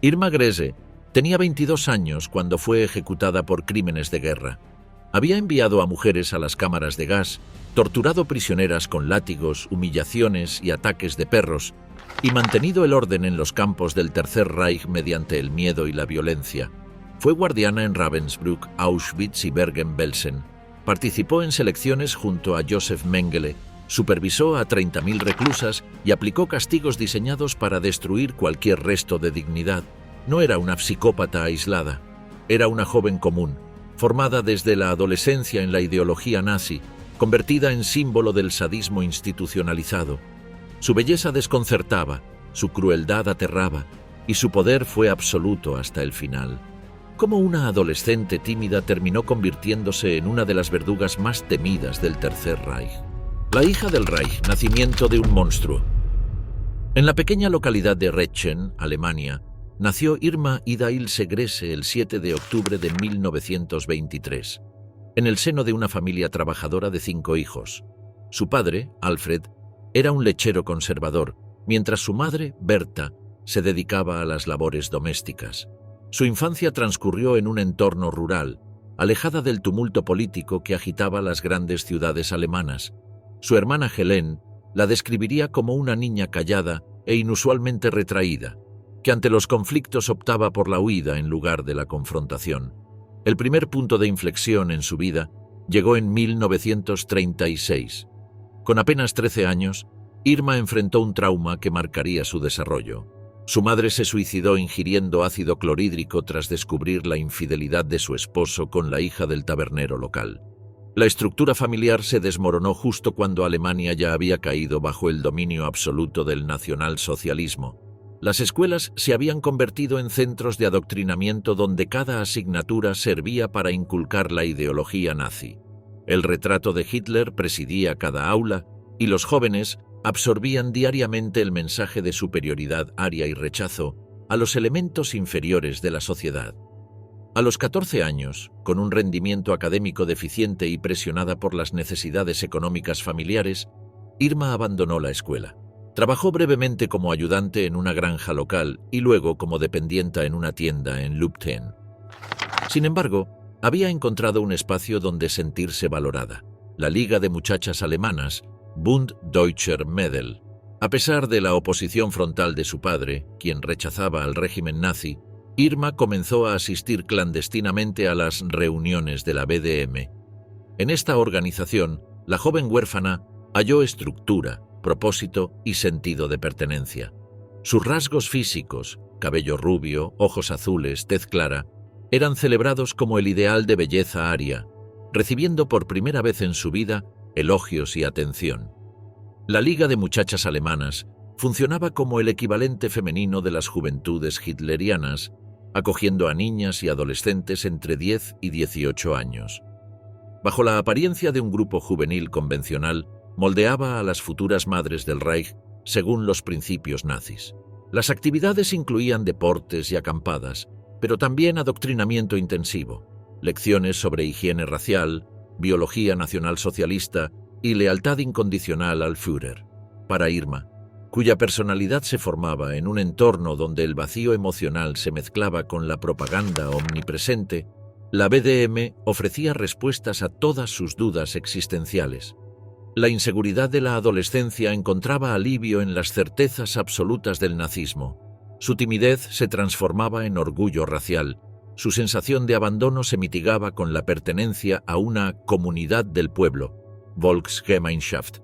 Irma Grese tenía 22 años cuando fue ejecutada por crímenes de guerra. Había enviado a mujeres a las cámaras de gas, torturado prisioneras con látigos, humillaciones y ataques de perros, y mantenido el orden en los campos del Tercer Reich mediante el miedo y la violencia. Fue guardiana en Ravensbrück, Auschwitz y Bergen-Belsen. Participó en selecciones junto a Josef Mengele, supervisó a 30.000 reclusas y aplicó castigos diseñados para destruir cualquier resto de dignidad. No era una psicópata aislada, era una joven común, formada desde la adolescencia en la ideología nazi, convertida en símbolo del sadismo institucionalizado. Su belleza desconcertaba, su crueldad aterraba, y su poder fue absoluto hasta el final. Cómo una adolescente tímida terminó convirtiéndose en una de las verdugas más temidas del Tercer Reich. La hija del Reich, nacimiento de un monstruo. En la pequeña localidad de Retschen, Alemania, nació Irma Ida Ilse Grese el 7 de octubre de 1923, en el seno de una familia trabajadora de 5 hijos. Su padre, Alfred, era un lechero conservador, mientras su madre, Berta, se dedicaba a las labores domésticas. Su infancia transcurrió en un entorno rural, alejada del tumulto político que agitaba las grandes ciudades alemanas. Su hermana Helene la describiría como una niña callada e inusualmente retraída, que ante los conflictos optaba por la huida en lugar de la confrontación. El primer punto de inflexión en su vida llegó en 1936. Con apenas 13 años, Irma enfrentó un trauma que marcaría su desarrollo. Su madre se suicidó ingiriendo ácido clorhídrico tras descubrir la infidelidad de su esposo con la hija del tabernero local. La estructura familiar se desmoronó justo cuando Alemania ya había caído bajo el dominio absoluto del nacionalsocialismo. Las escuelas se habían convertido en centros de adoctrinamiento donde cada asignatura servía para inculcar la ideología nazi. El retrato de Hitler presidía cada aula y los jóvenes absorbían diariamente el mensaje de superioridad aria y rechazo a los elementos inferiores de la sociedad. A los 14 años, con un rendimiento académico deficiente y presionada por las necesidades económicas familiares, Irma abandonó la escuela. Trabajó brevemente como ayudante en una granja local y luego como dependienta en una tienda en Lübtheen. Sin embargo, había encontrado un espacio donde sentirse valorada: la Liga de Muchachas Alemanas, Bund Deutscher Mädel. A pesar de la oposición frontal de su padre, quien rechazaba al régimen nazi, Irma comenzó a asistir clandestinamente a las reuniones de la BDM. En esta organización, la joven huérfana halló estructura, propósito y sentido de pertenencia. Sus rasgos físicos, cabello rubio, ojos azules, tez clara, eran celebrados como el ideal de belleza aria, recibiendo por primera vez en su vida elogios y atención. La Liga de Muchachas Alemanas funcionaba como el equivalente femenino de las juventudes hitlerianas, acogiendo a niñas y adolescentes entre 10 y 18 años. Bajo la apariencia de un grupo juvenil convencional, moldeaba a las futuras madres del Reich según los principios nazis. Las actividades incluían deportes y acampadas, pero también adoctrinamiento intensivo, lecciones sobre higiene racial, biología nacionalsocialista y lealtad incondicional al Führer. Para Irma, cuya personalidad se formaba en un entorno donde el vacío emocional se mezclaba con la propaganda omnipresente, la BDM ofrecía respuestas a todas sus dudas existenciales. La inseguridad de la adolescencia encontraba alivio en las certezas absolutas del nazismo. Su timidez se transformaba en orgullo racial. Su sensación de abandono se mitigaba con la pertenencia a una comunidad del pueblo, Volksgemeinschaft.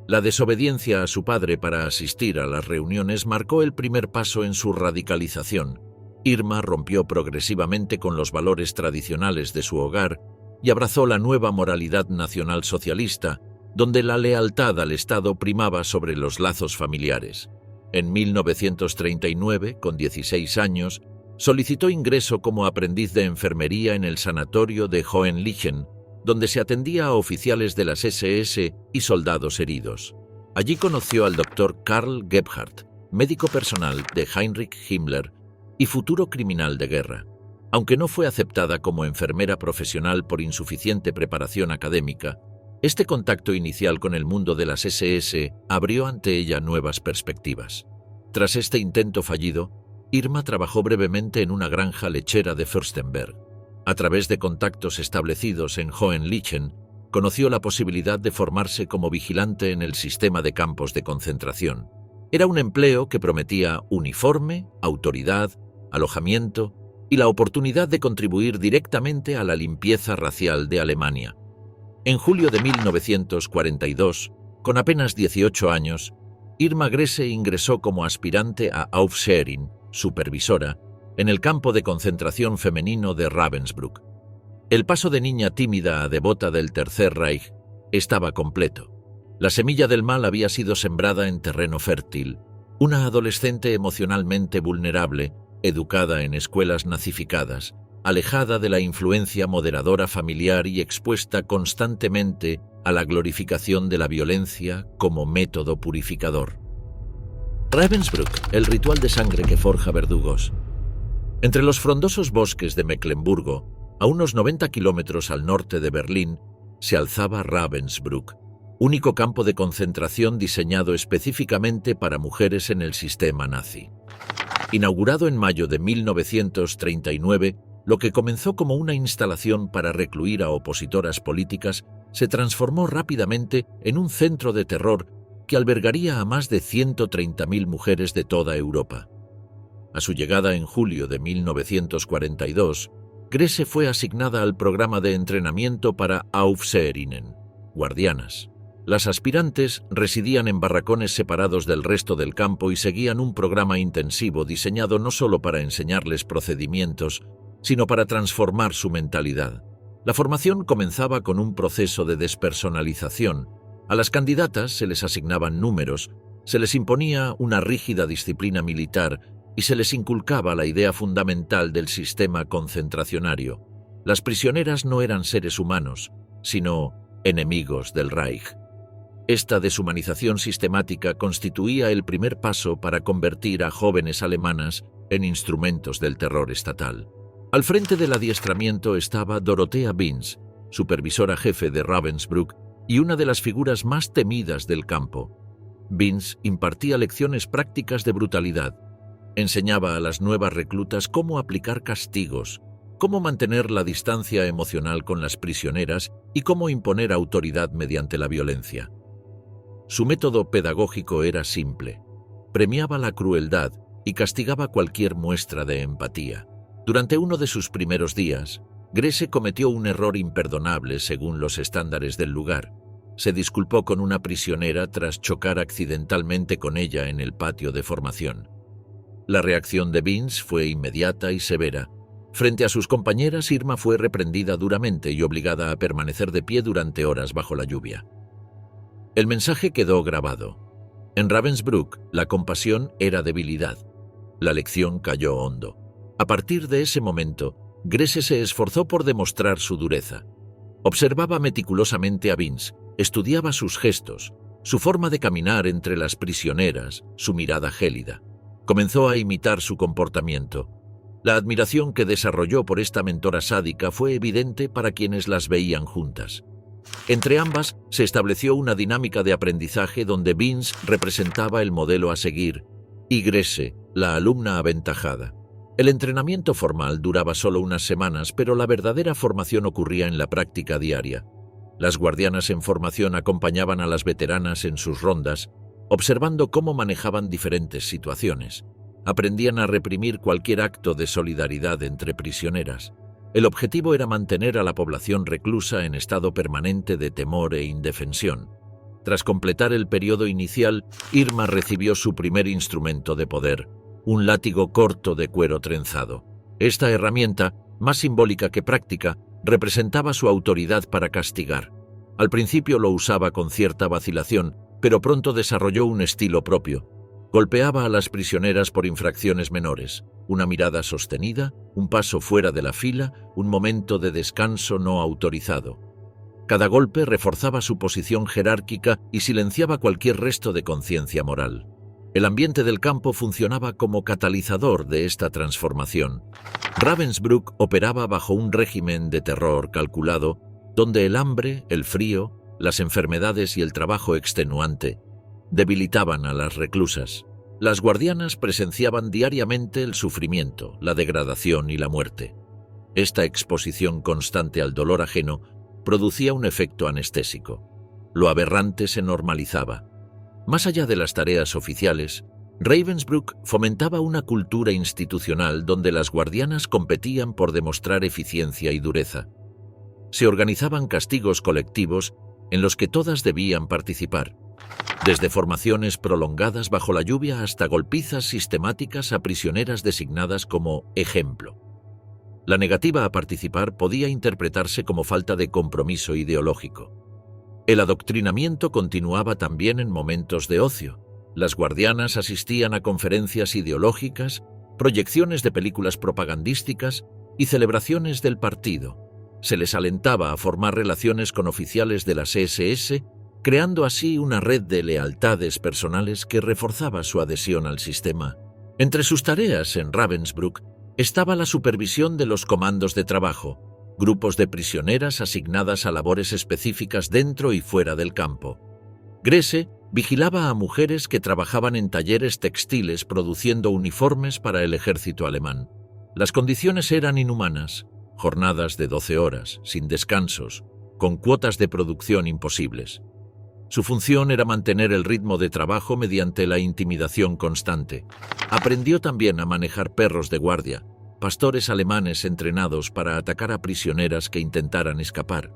La desobediencia a su padre para asistir a las reuniones marcó el primer paso en su radicalización. Irma rompió progresivamente con los valores tradicionales de su hogar y abrazó la nueva moralidad nacionalsocialista, donde la lealtad al Estado primaba sobre los lazos familiares. En 1939, con 16 años, solicitó ingreso como aprendiz de enfermería en el sanatorio de Hohenlichen, donde se atendía a oficiales de las SS y soldados heridos. Allí conoció al doctor Karl Gebhardt, médico personal de Heinrich Himmler y futuro criminal de guerra. Aunque no fue aceptada como enfermera profesional por insuficiente preparación académica, este contacto inicial con el mundo de las SS abrió ante ella nuevas perspectivas. Tras este intento fallido, Irma trabajó brevemente en una granja lechera de Fürstenberg. A través de contactos establecidos en Hohenlichen, conoció la posibilidad de formarse como vigilante en el sistema de campos de concentración. Era un empleo que prometía uniforme, autoridad, alojamiento y la oportunidad de contribuir directamente a la limpieza racial de Alemania. En julio de 1942, con apenas 18 años, Irma Grese ingresó como aspirante a Aufseherin, supervisora, en el campo de concentración femenino de Ravensbrück. El paso de niña tímida a devota del Tercer Reich estaba completo. La semilla del mal había sido sembrada en terreno fértil. Una adolescente emocionalmente vulnerable, educada en escuelas nazificadas, alejada de la influencia moderadora familiar y expuesta constantemente a la glorificación de la violencia como método purificador. Ravensbrück, el ritual de sangre que forja verdugos. Entre los frondosos bosques de Mecklemburgo, a unos 90 kilómetros al norte de Berlín, se alzaba Ravensbrück, único campo de concentración diseñado específicamente para mujeres en el sistema nazi. Inaugurado en mayo de 1939, lo que comenzó como una instalación para recluir a opositoras políticas se transformó rápidamente en un centro de terror que albergaría a más de 130.000 mujeres de toda Europa. A su llegada en julio de 1942, Grese fue asignada al programa de entrenamiento para Aufseherinnen, guardianas. Las aspirantes residían en barracones separados del resto del campo y seguían un programa intensivo diseñado no solo para enseñarles procedimientos, sino para transformar su mentalidad. La formación comenzaba con un proceso de despersonalización. A las candidatas se les asignaban números, se les imponía una rígida disciplina militar y se les inculcaba la idea fundamental del sistema concentracionario. Las prisioneras no eran seres humanos, sino enemigos del Reich. Esta deshumanización sistemática constituía el primer paso para convertir a jóvenes alemanas en instrumentos del terror estatal. Al frente del adiestramiento estaba Dorothea Binz, supervisora jefe de Ravensbrück y una de las figuras más temidas del campo. Binz impartía lecciones prácticas de brutalidad. Enseñaba a las nuevas reclutas cómo aplicar castigos, cómo mantener la distancia emocional con las prisioneras y cómo imponer autoridad mediante la violencia. Su método pedagógico era simple. Premiaba la crueldad y castigaba cualquier muestra de empatía. Durante uno de sus primeros días, Grese cometió un error imperdonable según los estándares del lugar. Se disculpó con una prisionera tras chocar accidentalmente con ella en el patio de formación. La reacción de Binz fue inmediata y severa. Frente a sus compañeras, Irma fue reprendida duramente y obligada a permanecer de pie durante horas bajo la lluvia. El mensaje quedó grabado. En Ravensbrück, la compasión era debilidad. La lección cayó hondo. A partir de ese momento, Grese se esforzó por demostrar su dureza. Observaba meticulosamente a Binz, estudiaba sus gestos, su forma de caminar entre las prisioneras, su mirada gélida. Comenzó a imitar su comportamiento. La admiración que desarrolló por esta mentora sádica fue evidente para quienes las veían juntas. Entre ambas se estableció una dinámica de aprendizaje donde Binz representaba el modelo a seguir y Grese, la alumna aventajada. El entrenamiento formal duraba solo unas semanas, pero la verdadera formación ocurría en la práctica diaria. Las guardianas en formación acompañaban a las veteranas en sus rondas, observando cómo manejaban diferentes situaciones. Aprendían a reprimir cualquier acto de solidaridad entre prisioneras. El objetivo era mantener a la población reclusa en estado permanente de temor e indefensión. Tras completar el periodo inicial, Irma recibió su primer instrumento de poder, un látigo corto de cuero trenzado. Esta herramienta, más simbólica que práctica, representaba su autoridad para castigar. Al principio lo usaba con cierta vacilación, pero pronto desarrolló un estilo propio. Golpeaba a las prisioneras por infracciones menores, una mirada sostenida, un paso fuera de la fila, un momento de descanso no autorizado. Cada golpe reforzaba su posición jerárquica y silenciaba cualquier resto de conciencia moral. El ambiente del campo funcionaba como catalizador de esta transformación. Ravensbrück operaba bajo un régimen de terror calculado, donde el hambre, el frío, las enfermedades y el trabajo extenuante debilitaban a las reclusas. Las guardianas presenciaban diariamente el sufrimiento, la degradación y la muerte. Esta exposición constante al dolor ajeno producía un efecto anestésico. Lo aberrante se normalizaba. Más allá de las tareas oficiales, Ravensbrück fomentaba una cultura institucional donde las guardianas competían por demostrar eficiencia y dureza. Se organizaban castigos colectivos en los que todas debían participar, desde formaciones prolongadas bajo la lluvia hasta golpizas sistemáticas a prisioneras designadas como ejemplo. La negativa a participar podía interpretarse como falta de compromiso ideológico. El adoctrinamiento continuaba también en momentos de ocio. Las guardianas asistían a conferencias ideológicas, proyecciones de películas propagandísticas y celebraciones del partido. Se les alentaba a formar relaciones con oficiales de las SS, creando así una red de lealtades personales que reforzaba su adhesión al sistema. Entre sus tareas en Ravensbrück estaba la supervisión de los comandos de trabajo, grupos de prisioneras asignadas a labores específicas dentro y fuera del campo. Grese vigilaba a mujeres que trabajaban en talleres textiles produciendo uniformes para el ejército alemán. Las condiciones eran inhumanas, jornadas de 12 horas, sin descansos, con cuotas de producción imposibles. Su función era mantener el ritmo de trabajo mediante la intimidación constante. Aprendió también a manejar perros de guardia, pastores alemanes entrenados para atacar a prisioneras que intentaran escapar.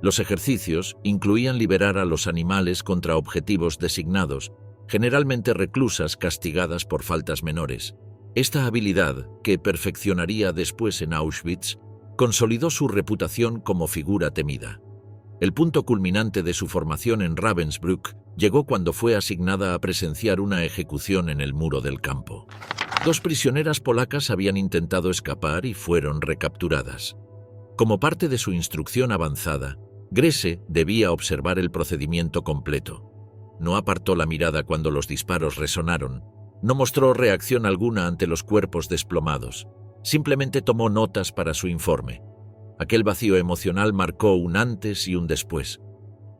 Los ejercicios incluían liberar a los animales contra objetivos designados, generalmente reclusas castigadas por faltas menores. Esta habilidad, que perfeccionaría después en Auschwitz, consolidó su reputación como figura temida. El punto culminante de su formación en Ravensbrück llegó cuando fue asignada a presenciar una ejecución en el muro del campo. 2 prisioneras polacas habían intentado escapar y fueron recapturadas. Como parte de su instrucción avanzada, Grese debía observar el procedimiento completo. No apartó la mirada cuando los disparos resonaron. No mostró reacción alguna ante los cuerpos desplomados. Simplemente tomó notas para su informe. Aquel vacío emocional marcó un antes y un después.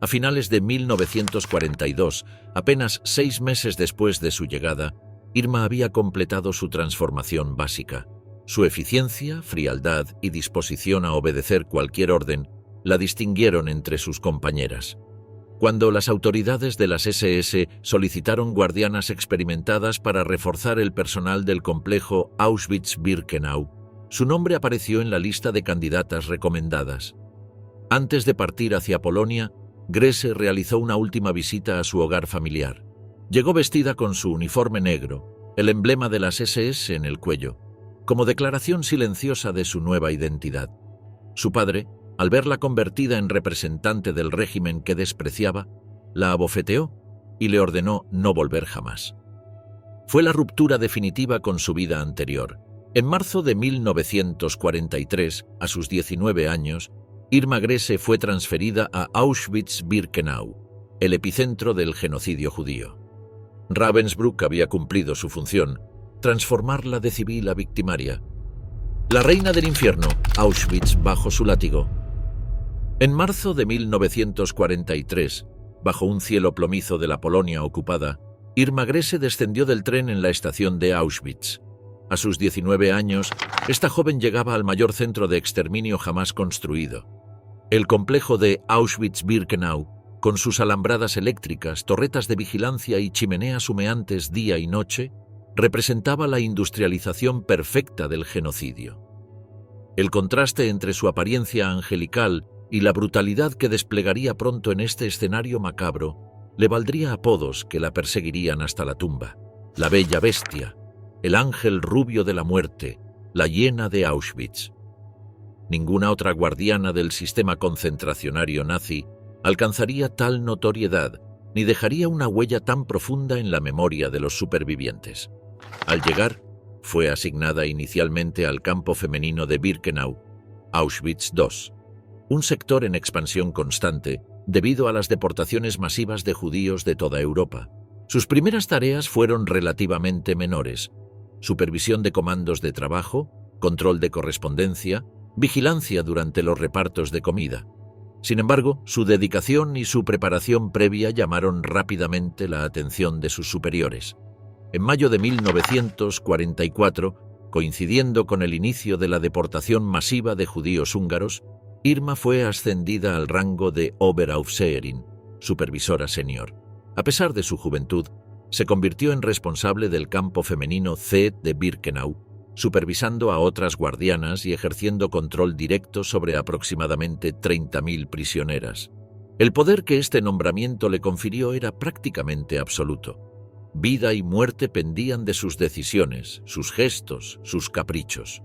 A finales de 1942, apenas 6 meses después de su llegada, Irma había completado su transformación básica. Su eficiencia, frialdad y disposición a obedecer cualquier orden la distinguieron entre sus compañeras. Cuando las autoridades de las SS solicitaron guardianas experimentadas para reforzar el personal del complejo Auschwitz-Birkenau, su nombre apareció en la lista de candidatas recomendadas. Antes de partir hacia Polonia, Grese realizó una última visita a su hogar familiar. Llegó vestida con su uniforme negro, el emblema de las SS en el cuello, como declaración silenciosa de su nueva identidad. Su padre, al verla convertida en representante del régimen que despreciaba, la abofeteó y le ordenó no volver jamás. Fue la ruptura definitiva con su vida anterior. En marzo de 1943, a sus 19 años, Irma Grese fue transferida a Auschwitz-Birkenau, el epicentro del genocidio judío. Ravensbrück había cumplido su función, transformarla de civil a victimaria. La reina del infierno, Auschwitz bajo su látigo. En marzo de 1943, bajo un cielo plomizo de la Polonia ocupada, Irma Grese descendió del tren en la estación de Auschwitz. A sus 19 años, esta joven llegaba al mayor centro de exterminio jamás construido. El complejo de Auschwitz-Birkenau, con sus alambradas eléctricas, torretas de vigilancia y chimeneas humeantes día y noche, representaba la industrialización perfecta del genocidio. El contraste entre su apariencia angelical y la brutalidad que desplegaría pronto en este escenario macabro le valdría apodos que la perseguirían hasta la tumba: la bella bestia, el ángel rubio de la muerte, la hiena de Auschwitz. Ninguna otra guardiana del sistema concentracionario nazi alcanzaría tal notoriedad ni dejaría una huella tan profunda en la memoria de los supervivientes. Al llegar, fue asignada inicialmente al campo femenino de Birkenau, Auschwitz II, un sector en expansión constante debido a las deportaciones masivas de judíos de toda Europa. Sus primeras tareas fueron relativamente menores: supervisión de comandos de trabajo, control de correspondencia, vigilancia durante los repartos de comida. Sin embargo, su dedicación y su preparación previa llamaron rápidamente la atención de sus superiores. En mayo de 1944, coincidiendo con el inicio de la deportación masiva de judíos húngaros, Irma fue ascendida al rango de Oberaufseherin, supervisora senior. A pesar de su juventud, se convirtió en responsable del campo femenino C de Birkenau, supervisando a otras guardianas y ejerciendo control directo sobre aproximadamente 30.000 prisioneras. El poder que este nombramiento le confirió era prácticamente absoluto. Vida y muerte pendían de sus decisiones, sus gestos, sus caprichos.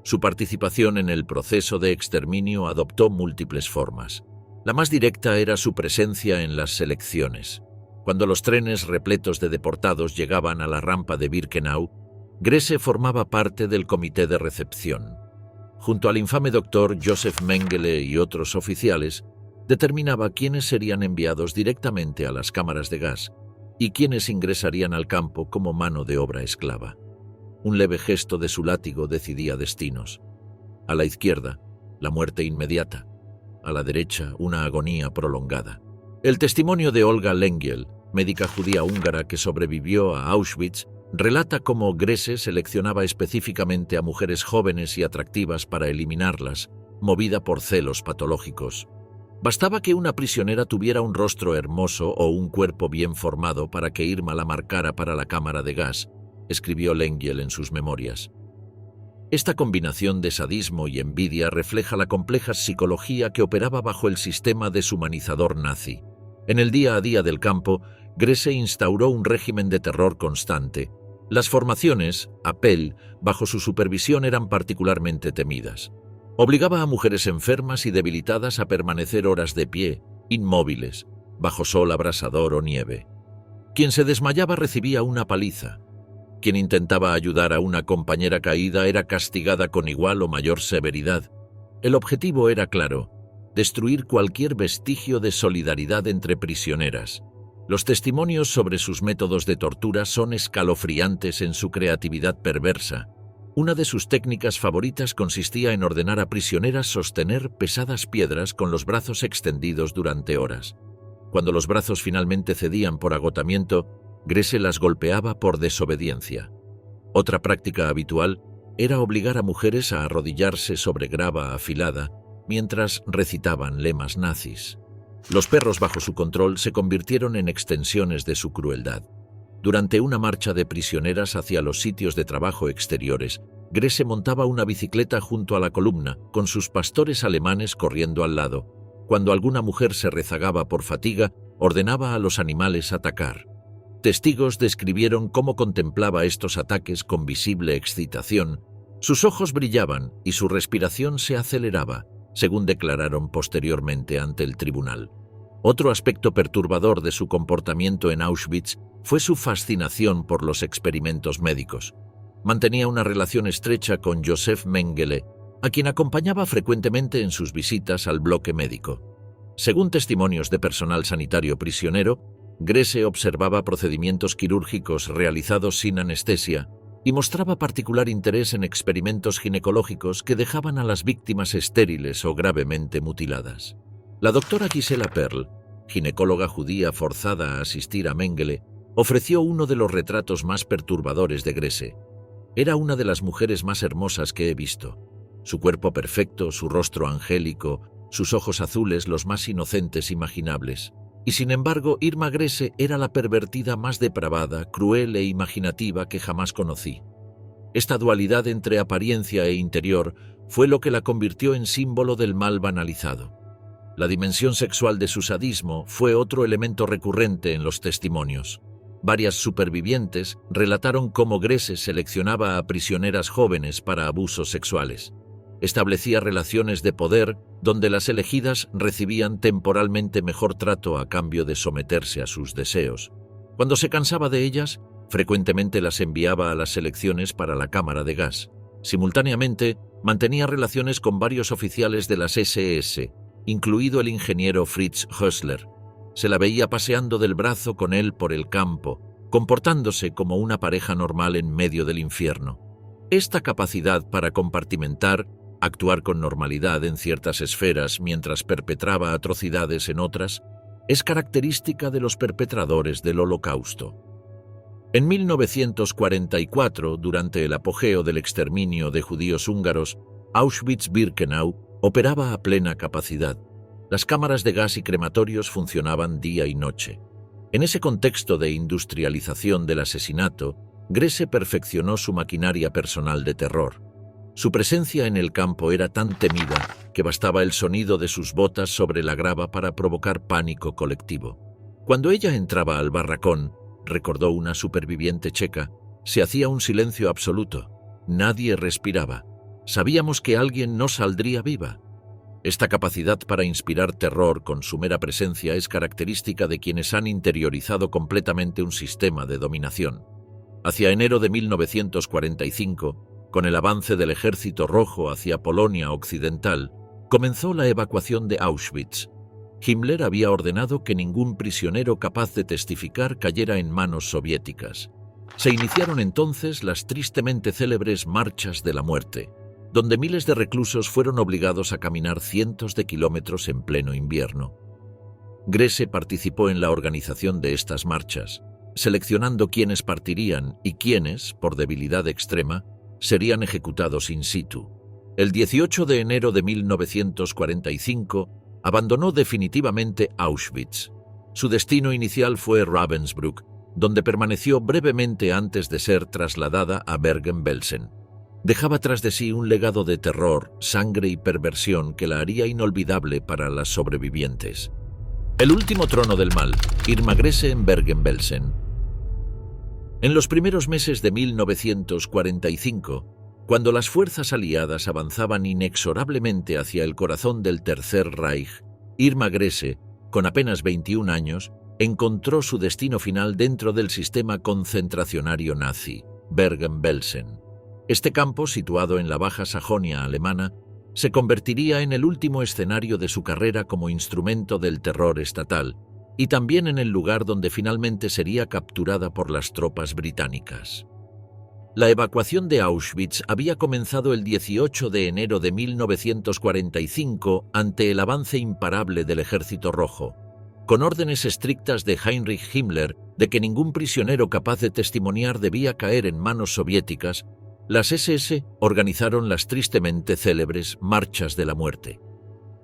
Su participación en el proceso de exterminio adoptó múltiples formas. La más directa era su presencia en las selecciones. Cuando los trenes repletos de deportados llegaban a la rampa de Birkenau, Grese formaba parte del comité de recepción. Junto al infame doctor Joseph Mengele y otros oficiales, determinaba quiénes serían enviados directamente a las cámaras de gas y quiénes ingresarían al campo como mano de obra esclava. Un leve gesto de su látigo decidía destinos. A la izquierda, la muerte inmediata. A la derecha, una agonía prolongada. El testimonio de Olga Lengyel, médica judía húngara que sobrevivió a Auschwitz, relata cómo Grese seleccionaba específicamente a mujeres jóvenes y atractivas para eliminarlas, movida por celos patológicos. Bastaba que una prisionera tuviera un rostro hermoso o un cuerpo bien formado para que Irma la marcara para la cámara de gas, escribió Lengyel en sus memorias. Esta combinación de sadismo y envidia refleja la compleja psicología que operaba bajo el sistema deshumanizador nazi. En el día a día del campo, Grese instauró un régimen de terror constante. Las formaciones, Appell, bajo su supervisión eran particularmente temidas. Obligaba a mujeres enfermas y debilitadas a permanecer horas de pie, inmóviles, bajo sol abrasador o nieve. Quien se desmayaba recibía una paliza. Quien intentaba ayudar a una compañera caída era castigada con igual o mayor severidad. El objetivo era claro: destruir cualquier vestigio de solidaridad entre prisioneras. Los testimonios sobre sus métodos de tortura son escalofriantes en su creatividad perversa. Una de sus técnicas favoritas consistía en ordenar a prisioneras sostener pesadas piedras con los brazos extendidos durante horas. Cuando los brazos finalmente cedían por agotamiento, Grese las golpeaba por desobediencia. Otra práctica habitual era obligar a mujeres a arrodillarse sobre grava afilada mientras recitaban lemas nazis. Los perros bajo su control se convirtieron en extensiones de su crueldad. Durante una marcha de prisioneras hacia los sitios de trabajo exteriores, Grese montaba una bicicleta junto a la columna, con sus pastores alemanes corriendo al lado. Cuando alguna mujer se rezagaba por fatiga, ordenaba a los animales atacar. Testigos describieron cómo contemplaba estos ataques con visible excitación. Sus ojos brillaban y su respiración se aceleraba, según declararon posteriormente ante el tribunal. Otro aspecto perturbador de su comportamiento en Auschwitz fue su fascinación por los experimentos médicos. Mantenía una relación estrecha con Joseph Mengele, a quien acompañaba frecuentemente en sus visitas al bloque médico. Según testimonios de personal sanitario prisionero, Grese observaba procedimientos quirúrgicos realizados sin anestesia y mostraba particular interés en experimentos ginecológicos que dejaban a las víctimas estériles o gravemente mutiladas. La doctora Gisela Perl, ginecóloga judía forzada a asistir a Mengele, ofreció uno de los retratos más perturbadores de Grese. Era una de las mujeres más hermosas que he visto. Su cuerpo perfecto, su rostro angélico, sus ojos azules los más inocentes imaginables. Y sin embargo, Irma Grese era la pervertida más depravada, cruel e imaginativa que jamás conocí. Esta dualidad entre apariencia e interior fue lo que la convirtió en símbolo del mal banalizado. La dimensión sexual de su sadismo fue otro elemento recurrente en los testimonios. Varias supervivientes relataron cómo Grese seleccionaba a prisioneras jóvenes para abusos sexuales. Establecía relaciones de poder donde las elegidas recibían temporalmente mejor trato a cambio de someterse a sus deseos. Cuando se cansaba de ellas, frecuentemente las enviaba a las selecciones para la cámara de gas. Simultáneamente, mantenía relaciones con varios oficiales de las SS, incluido el ingeniero Fritz Hössler. Se la veía paseando del brazo con él por el campo, comportándose como una pareja normal en medio del infierno. Esta capacidad para compartimentar, actuar con normalidad en ciertas esferas mientras perpetraba atrocidades en otras, es característica de los perpetradores del Holocausto. En 1944, durante el apogeo del exterminio de judíos húngaros, Auschwitz-Birkenau operaba a plena capacidad. Las cámaras de gas y crematorios funcionaban día y noche. En ese contexto de industrialización del asesinato, Grese perfeccionó su maquinaria personal de terror. Su presencia en el campo era tan temida que bastaba el sonido de sus botas sobre la grava para provocar pánico colectivo. Cuando ella entraba al barracón, recordó una superviviente checa, se hacía un silencio absoluto. Nadie respiraba. Sabíamos que alguien no saldría viva. Esta capacidad para inspirar terror con su mera presencia es característica de quienes han interiorizado completamente un sistema de dominación. Hacia enero de 1945, con el avance del Ejército Rojo hacia Polonia Occidental, comenzó la evacuación de Auschwitz. Himmler había ordenado que ningún prisionero capaz de testificar cayera en manos soviéticas. Se iniciaron entonces las tristemente célebres Marchas de la Muerte, donde miles de reclusos fueron obligados a caminar cientos de kilómetros en pleno invierno. Grese participó en la organización de estas marchas, seleccionando quiénes partirían y quiénes, por debilidad extrema, serían ejecutados in situ. El 18 de enero de 1945 abandonó definitivamente Auschwitz. Su destino inicial fue Ravensbrück, donde permaneció brevemente antes de ser trasladada a Bergen-Belsen. Dejaba tras de sí un legado de terror, sangre y perversión que la haría inolvidable para las sobrevivientes. El último trono del mal, Irma Grese en Bergen-Belsen. En los primeros meses de 1945, cuando las fuerzas aliadas avanzaban inexorablemente hacia el corazón del Tercer Reich, Irma Grese, con apenas 21 años, encontró su destino final dentro del sistema concentracionario nazi, Bergen-Belsen. Este campo, situado en la Baja Sajonia alemana, se convertiría en el último escenario de su carrera como instrumento del terror estatal, y también en el lugar donde finalmente sería capturada por las tropas británicas. La evacuación de Auschwitz había comenzado el 18 de enero de 1945 ante el avance imparable del Ejército Rojo, con órdenes estrictas de Heinrich Himmler de que ningún prisionero capaz de testimoniar debía caer en manos soviéticas. Las SS organizaron las tristemente célebres Marchas de la Muerte.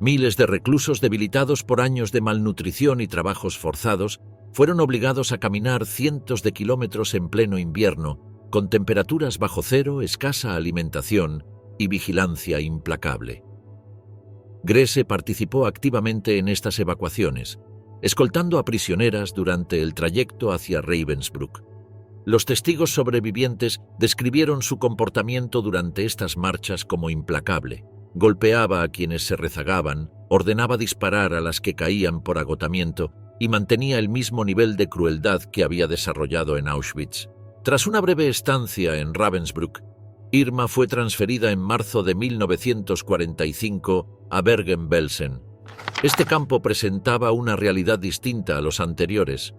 Miles de reclusos debilitados por años de malnutrición y trabajos forzados fueron obligados a caminar cientos de kilómetros en pleno invierno, con temperaturas bajo cero, escasa alimentación y vigilancia implacable. Grese participó activamente en estas evacuaciones, escoltando a prisioneras durante el trayecto hacia Ravensbrück. Los testigos sobrevivientes describieron su comportamiento durante estas marchas como implacable. Golpeaba a quienes se rezagaban, ordenaba disparar a las que caían por agotamiento y mantenía el mismo nivel de crueldad que había desarrollado en Auschwitz. Tras una breve estancia en Ravensbrück, Irma fue transferida en marzo de 1945 a Bergen-Belsen. Este campo presentaba una realidad distinta a los anteriores.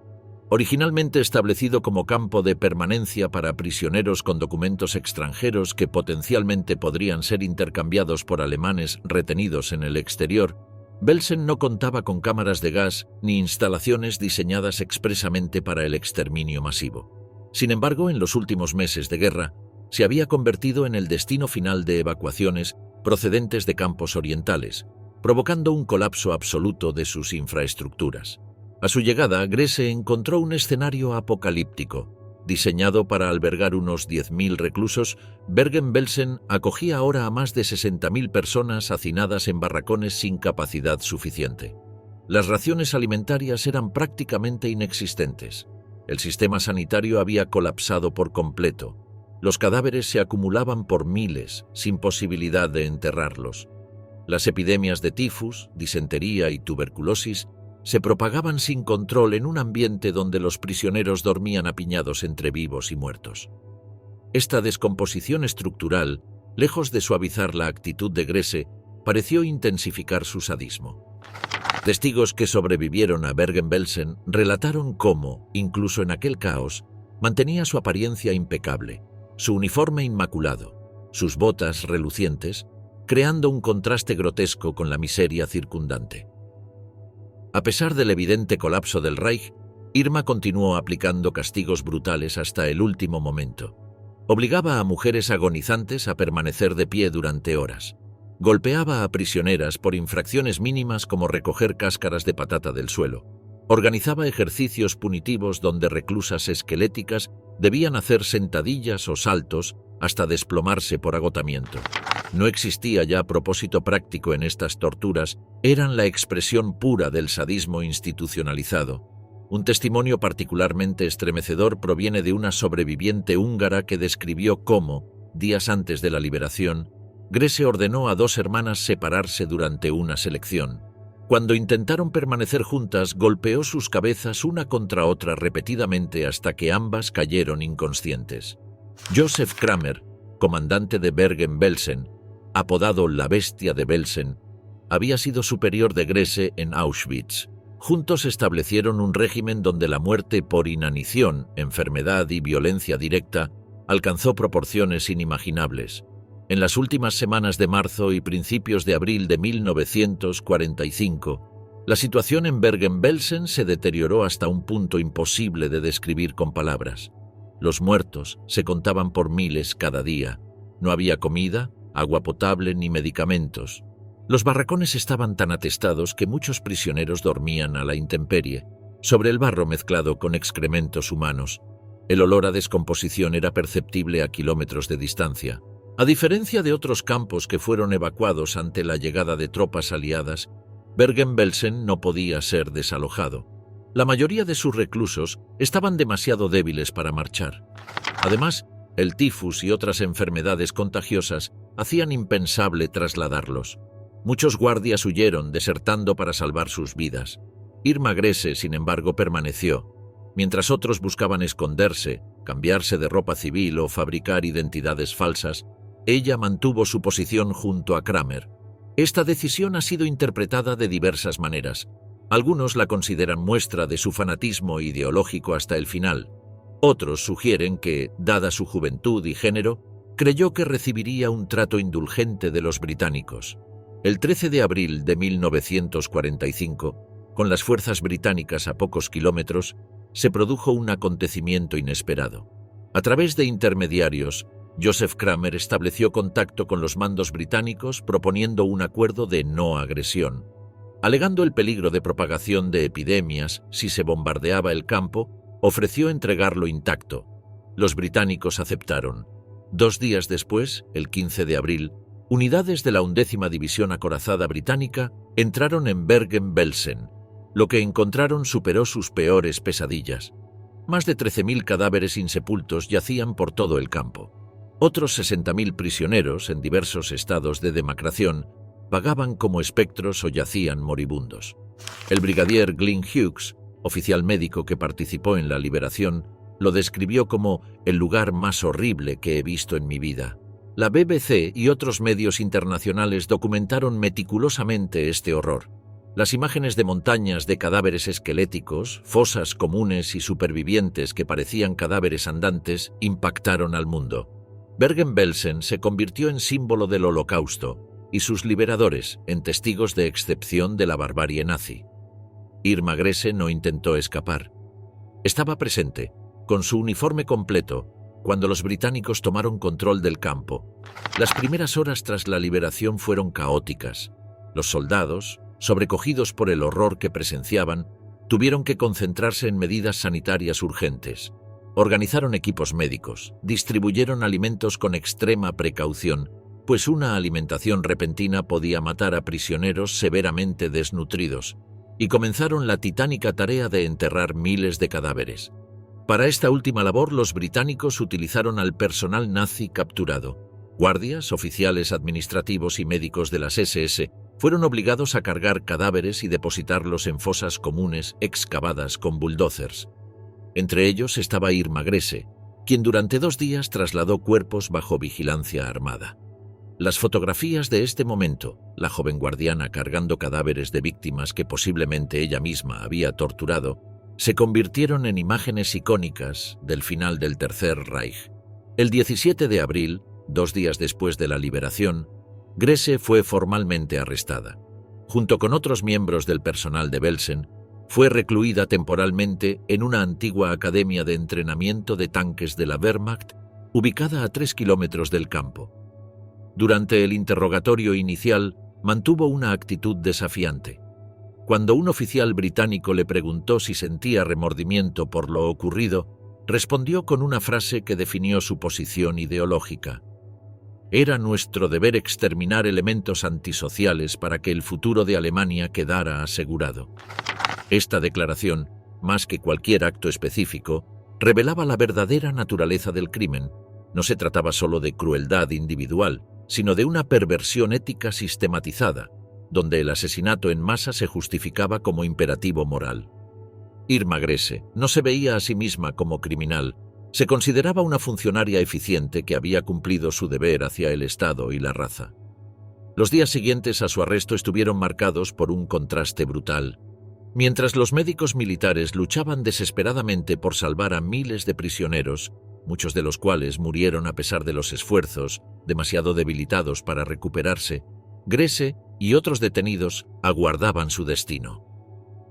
Originalmente establecido como campo de permanencia para prisioneros con documentos extranjeros que potencialmente podrían ser intercambiados por alemanes retenidos en el exterior, Belsen no contaba con cámaras de gas ni instalaciones diseñadas expresamente para el exterminio masivo. Sin embargo, en los últimos meses de guerra, se había convertido en el destino final de evacuaciones procedentes de campos orientales, provocando un colapso absoluto de sus infraestructuras. A su llegada, Grese encontró un escenario apocalíptico. Diseñado para albergar unos 10.000 reclusos, Bergen-Belsen acogía ahora a más de 60.000 personas hacinadas en barracones sin capacidad suficiente. Las raciones alimentarias eran prácticamente inexistentes. El sistema sanitario había colapsado por completo. Los cadáveres se acumulaban por miles, sin posibilidad de enterrarlos. Las epidemias de tifus, disentería y tuberculosis se propagaban sin control en un ambiente donde los prisioneros dormían apiñados entre vivos y muertos. Esta descomposición estructural, lejos de suavizar la actitud de Grese, pareció intensificar su sadismo. Testigos que sobrevivieron a Bergen-Belsen relataron cómo, incluso en aquel caos, mantenía su apariencia impecable, su uniforme inmaculado, sus botas relucientes, creando un contraste grotesco con la miseria circundante. A pesar del evidente colapso del Reich, Irma continuó aplicando castigos brutales hasta el último momento. Obligaba a mujeres agonizantes a permanecer de pie durante horas. Golpeaba a prisioneras por infracciones mínimas como recoger cáscaras de patata del suelo. Organizaba ejercicios punitivos donde reclusas esqueléticas debían hacer sentadillas o saltos hasta desplomarse por agotamiento. No existía ya propósito práctico en estas torturas, eran la expresión pura del sadismo institucionalizado. Un testimonio particularmente estremecedor proviene de una sobreviviente húngara que describió cómo, días antes de la liberación, Grese ordenó a dos hermanas separarse durante una selección. Cuando intentaron permanecer juntas, golpeó sus cabezas una contra otra repetidamente hasta que ambas cayeron inconscientes. Josef Kramer, comandante de Bergen-Belsen, apodado la Bestia de Belsen, había sido superior de Grese en Auschwitz. Juntos establecieron un régimen donde la muerte por inanición, enfermedad y violencia directa alcanzó proporciones inimaginables. En las últimas semanas de marzo y principios de abril de 1945, la situación en Bergen-Belsen se deterioró hasta un punto imposible de describir con palabras. Los muertos se contaban por miles cada día. No había comida, agua potable ni medicamentos. Los barracones estaban tan atestados que muchos prisioneros dormían a la intemperie, sobre el barro mezclado con excrementos humanos. El olor a descomposición era perceptible a kilómetros de distancia. A diferencia de otros campos que fueron evacuados ante la llegada de tropas aliadas, Bergen-Belsen no podía ser desalojado. La mayoría de sus reclusos estaban demasiado débiles para marchar. Además, el tifus y otras enfermedades contagiosas hacían impensable trasladarlos. Muchos guardias huyeron, desertando para salvar sus vidas. Irma Grese, sin embargo, permaneció. Mientras otros buscaban esconderse, cambiarse de ropa civil o fabricar identidades falsas, ella mantuvo su posición junto a Kramer. Esta decisión ha sido interpretada de diversas maneras. Algunos la consideran muestra de su fanatismo ideológico hasta el final. Otros sugieren que, dada su juventud y género, creyó que recibiría un trato indulgente de los británicos. El 13 de abril de 1945, con las fuerzas británicas a pocos kilómetros, se produjo un acontecimiento inesperado. A través de intermediarios, Josef Kramer estableció contacto con los mandos británicos proponiendo un acuerdo de no agresión. Alegando el peligro de propagación de epidemias si se bombardeaba el campo, ofreció entregarlo intacto. Los británicos aceptaron. 2 días después, el 15 de abril, unidades de la 11ª División Acorazada Británica entraron en Bergen-Belsen. Lo que encontraron superó sus peores pesadillas. Más de 13.000 cadáveres insepultos yacían por todo el campo. Otros 60.000 prisioneros, en diversos estados de demacración, vagaban como espectros o yacían moribundos. El brigadier Glyn Hughes, oficial médico que participó en la liberación, lo describió como el lugar más horrible que he visto en mi vida. La BBC y otros medios internacionales documentaron meticulosamente este horror. Las imágenes de montañas de cadáveres esqueléticos, fosas comunes y supervivientes que parecían cadáveres andantes impactaron al mundo. Bergen-Belsen se convirtió en símbolo del Holocausto y sus liberadores en testigos de excepción de la barbarie nazi. Irma Grese no intentó escapar. Estaba presente, con su uniforme completo, cuando los británicos tomaron control del campo. Las primeras horas tras la liberación fueron caóticas. Los soldados, sobrecogidos por el horror que presenciaban, tuvieron que concentrarse en medidas sanitarias urgentes. Organizaron equipos médicos, distribuyeron alimentos con extrema precaución, pues una alimentación repentina podía matar a prisioneros severamente desnutridos, y comenzaron la titánica tarea de enterrar miles de cadáveres. Para esta última labor, los británicos utilizaron al personal nazi capturado. Guardias, oficiales administrativos y médicos de las SS fueron obligados a cargar cadáveres y depositarlos en fosas comunes excavadas con bulldozers. Entre ellos estaba Irma Grese, quien durante 2 días trasladó cuerpos bajo vigilancia armada. Las fotografías de este momento, la joven guardiana cargando cadáveres de víctimas que posiblemente ella misma había torturado, se convirtieron en imágenes icónicas del final del Tercer Reich. El 17 de abril, 2 días después de la liberación, Grese fue formalmente arrestada. Junto con otros miembros del personal de Belsen, Fue recluida temporalmente en una antigua academia de entrenamiento de tanques de la Wehrmacht, ubicada a 3 kilómetros del campo. Durante el interrogatorio inicial, mantuvo una actitud desafiante. Cuando un oficial británico le preguntó si sentía remordimiento por lo ocurrido, respondió con una frase que definió su posición ideológica. Era nuestro deber exterminar elementos antisociales para que el futuro de Alemania quedara asegurado. Esta declaración, más que cualquier acto específico, revelaba la verdadera naturaleza del crimen. No se trataba solo de crueldad individual, sino de una perversión ética sistematizada, donde el asesinato en masa se justificaba como imperativo moral. Irma Grese no se veía a sí misma como criminal, se consideraba una funcionaria eficiente que había cumplido su deber hacia el Estado y la raza. Los días siguientes a su arresto estuvieron marcados por un contraste brutal. Mientras los médicos militares luchaban desesperadamente por salvar a miles de prisioneros, muchos de los cuales murieron a pesar de los esfuerzos, demasiado debilitados para recuperarse, Grese y otros detenidos aguardaban su destino.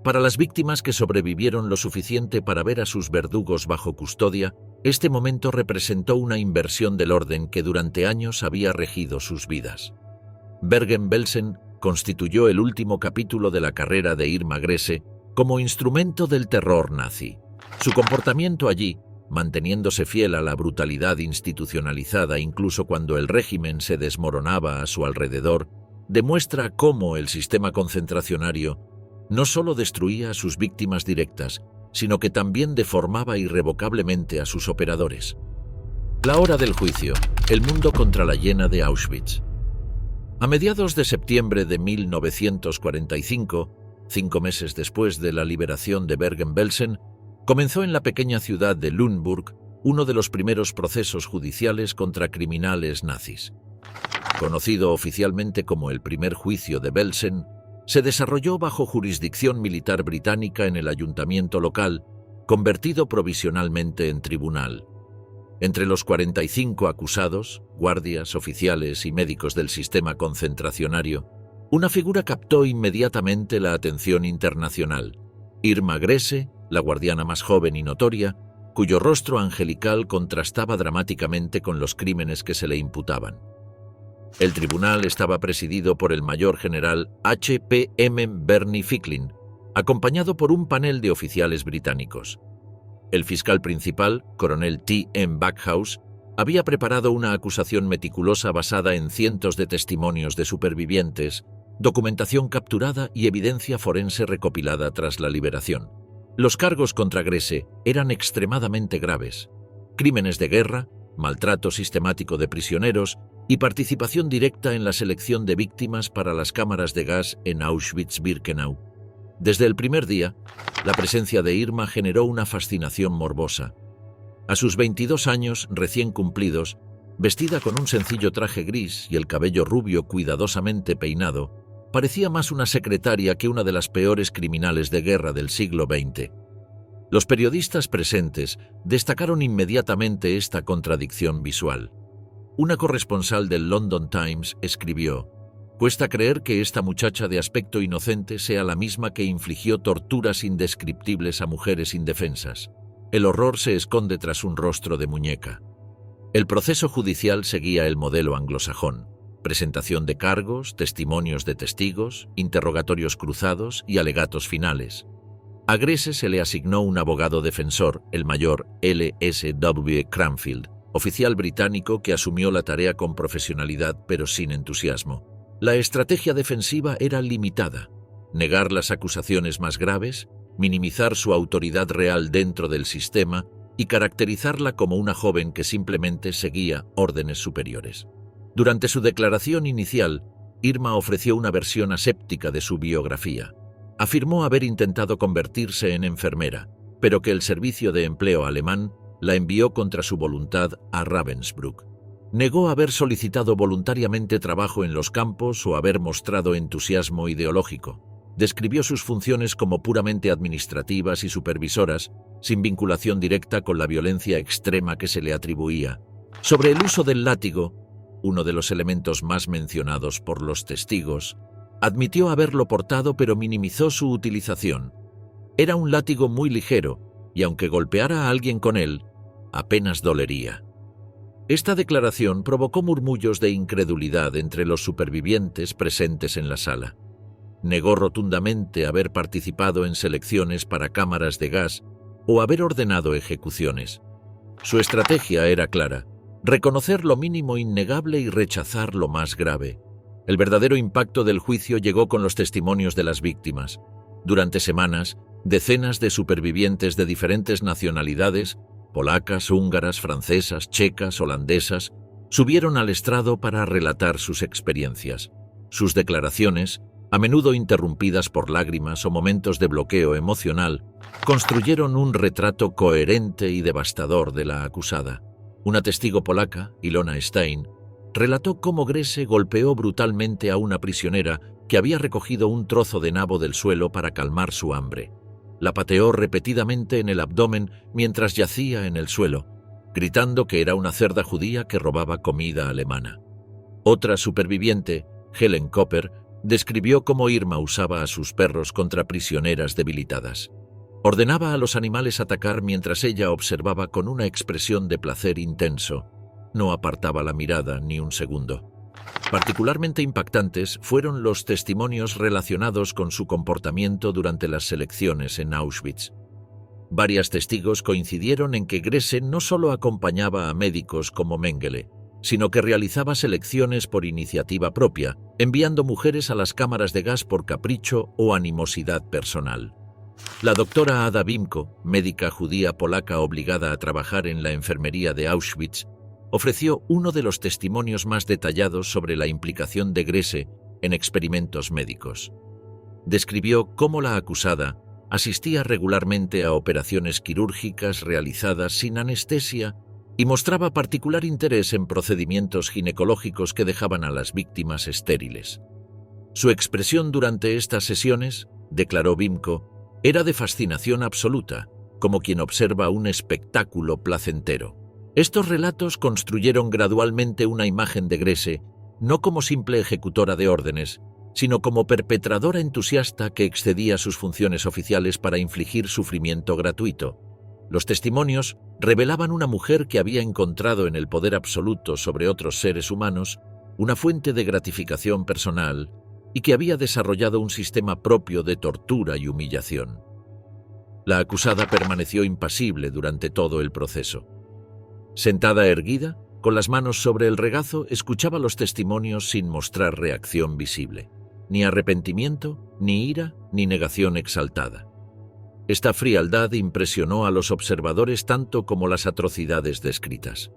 Para las víctimas que sobrevivieron lo suficiente para ver a sus verdugos bajo custodia, este momento representó una inversión del orden que durante años había regido sus vidas. Bergen-Belsen constituyó el último capítulo de la carrera de Irma Grese como instrumento del terror nazi. Su comportamiento allí, manteniéndose fiel a la brutalidad institucionalizada incluso cuando el régimen se desmoronaba a su alrededor, demuestra cómo el sistema concentracionario no solo destruía a sus víctimas directas, sino que también deformaba irrevocablemente a sus operadores. La hora del juicio, el mundo contra la hiena de Auschwitz. A mediados de septiembre de 1945, 5 meses después de la liberación de Bergen-Belsen, comenzó en la pequeña ciudad de Lüneburg uno de los primeros procesos judiciales contra criminales nazis. Conocido oficialmente como el primer juicio de Belsen, se desarrolló bajo jurisdicción militar británica en el ayuntamiento local, convertido provisionalmente en tribunal. Entre los 45 acusados, guardias, oficiales y médicos del sistema concentracionario, una figura captó inmediatamente la atención internacional: Irma Grese, la guardiana más joven y notoria, cuyo rostro angelical contrastaba dramáticamente con los crímenes que se le imputaban. El tribunal estaba presidido por el mayor general H.P.M. Bernie Ficklin, acompañado por un panel de oficiales británicos. El fiscal principal, coronel T.M. Backhouse, había preparado una acusación meticulosa basada en cientos de testimonios de supervivientes, documentación capturada y evidencia forense recopilada tras la liberación. Los cargos contra Grese eran extremadamente graves: crímenes de guerra, maltrato sistemático de prisioneros y participación directa en la selección de víctimas para las cámaras de gas en Auschwitz-Birkenau. Desde el primer día, la presencia de Irma generó una fascinación morbosa. A sus 22 años recién cumplidos, vestida con un sencillo traje gris y el cabello rubio cuidadosamente peinado, parecía más una secretaria que una de las peores criminales de guerra del siglo XX. Los periodistas presentes destacaron inmediatamente esta contradicción visual. Una corresponsal del London Times escribió: «Cuesta creer que esta muchacha de aspecto inocente sea la misma que infligió torturas indescriptibles a mujeres indefensas. El horror se esconde tras un rostro de muñeca». El proceso judicial seguía el modelo anglosajón: presentación de cargos, testimonios de testigos, interrogatorios cruzados y alegatos finales. A Grese se le asignó un abogado defensor, el mayor L.S.W. Cranfield, oficial británico que asumió la tarea con profesionalidad pero sin entusiasmo. La estrategia defensiva era limitada: negar las acusaciones más graves, minimizar su autoridad real dentro del sistema y caracterizarla como una joven que simplemente seguía órdenes superiores. Durante su declaración inicial, Irma ofreció una versión aséptica de su biografía. Afirmó haber intentado convertirse en enfermera, pero que el servicio de empleo alemán la envió contra su voluntad a Ravensbrück. Negó haber solicitado voluntariamente trabajo en los campos o haber mostrado entusiasmo ideológico. Describió sus funciones como puramente administrativas y supervisoras, sin vinculación directa con la violencia extrema que se le atribuía. Sobre el uso del látigo, uno de los elementos más mencionados por los testigos, admitió haberlo portado pero minimizó su utilización. Era un látigo muy ligero y aunque golpeara a alguien con él, apenas dolería. Esta declaración provocó murmullos de incredulidad entre los supervivientes presentes en la sala. Negó rotundamente haber participado en selecciones para cámaras de gas o haber ordenado ejecuciones. Su estrategia era clara: reconocer lo mínimo innegable y rechazar lo más grave. El verdadero impacto del juicio llegó con los testimonios de las víctimas. Durante semanas, decenas de supervivientes de diferentes nacionalidades, polacas, húngaras, francesas, checas, holandesas, subieron al estrado para relatar sus experiencias. Sus declaraciones, a menudo interrumpidas por lágrimas o momentos de bloqueo emocional, construyeron un retrato coherente y devastador de la acusada. Una testigo polaca, Ilona Stein, relató cómo Grese golpeó brutalmente a una prisionera que había recogido un trozo de nabo del suelo para calmar su hambre. La pateó repetidamente en el abdomen mientras yacía en el suelo, gritando que era una cerda judía que robaba comida alemana. Otra superviviente, Helen Copper, describió cómo Irma usaba a sus perros contra prisioneras debilitadas. Ordenaba a los animales atacar mientras ella observaba con una expresión de placer intenso. No apartaba la mirada ni un segundo. Particularmente impactantes fueron los testimonios relacionados con su comportamiento durante las selecciones en Auschwitz. Varias testigos coincidieron en que Grese no solo acompañaba a médicos como Mengele, sino que realizaba selecciones por iniciativa propia, enviando mujeres a las cámaras de gas por capricho o animosidad personal. La doctora Ada Bimko, médica judía polaca obligada a trabajar en la enfermería de Auschwitz, ofreció uno de los testimonios más detallados sobre la implicación de Grese en experimentos médicos. Describió cómo la acusada asistía regularmente a operaciones quirúrgicas realizadas sin anestesia y mostraba particular interés en procedimientos ginecológicos que dejaban a las víctimas estériles. Su expresión durante estas sesiones, declaró Bimko, era de fascinación absoluta, como quien observa un espectáculo placentero. Estos relatos construyeron gradualmente una imagen de Grese, no como simple ejecutora de órdenes, sino como perpetradora entusiasta que excedía sus funciones oficiales para infligir sufrimiento gratuito. Los testimonios revelaban una mujer que había encontrado en el poder absoluto sobre otros seres humanos una fuente de gratificación personal y que había desarrollado un sistema propio de tortura y humillación. La acusada permaneció impasible durante todo el proceso. Sentada erguida, con las manos sobre el regazo, escuchaba los testimonios sin mostrar reacción visible, ni arrepentimiento, ni ira, ni negación exaltada. Esta frialdad impresionó a los observadores tanto como las atrocidades descritas.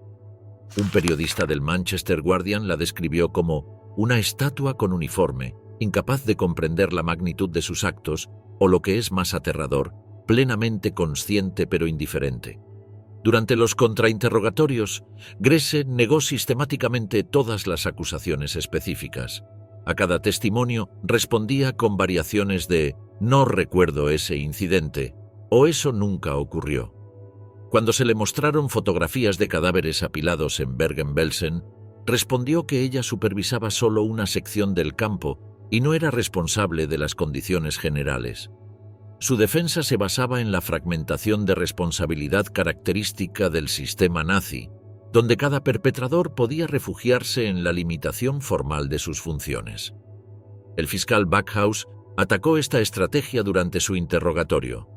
Un periodista del Manchester Guardian la describió como una estatua con uniforme, incapaz de comprender la magnitud de sus actos, o lo que es más aterrador, plenamente consciente pero indiferente. Durante los contrainterrogatorios, Grese negó sistemáticamente todas las acusaciones específicas. A cada testimonio respondía con variaciones de «no recuerdo ese incidente» o «eso nunca ocurrió». Cuando se le mostraron fotografías de cadáveres apilados en Bergen-Belsen, respondió que ella supervisaba solo una sección del campo y no era responsable de las condiciones generales. Su defensa se basaba en la fragmentación de responsabilidad característica del sistema nazi, donde cada perpetrador podía refugiarse en la limitación formal de sus funciones. El fiscal Backhaus atacó esta estrategia durante su interrogatorio.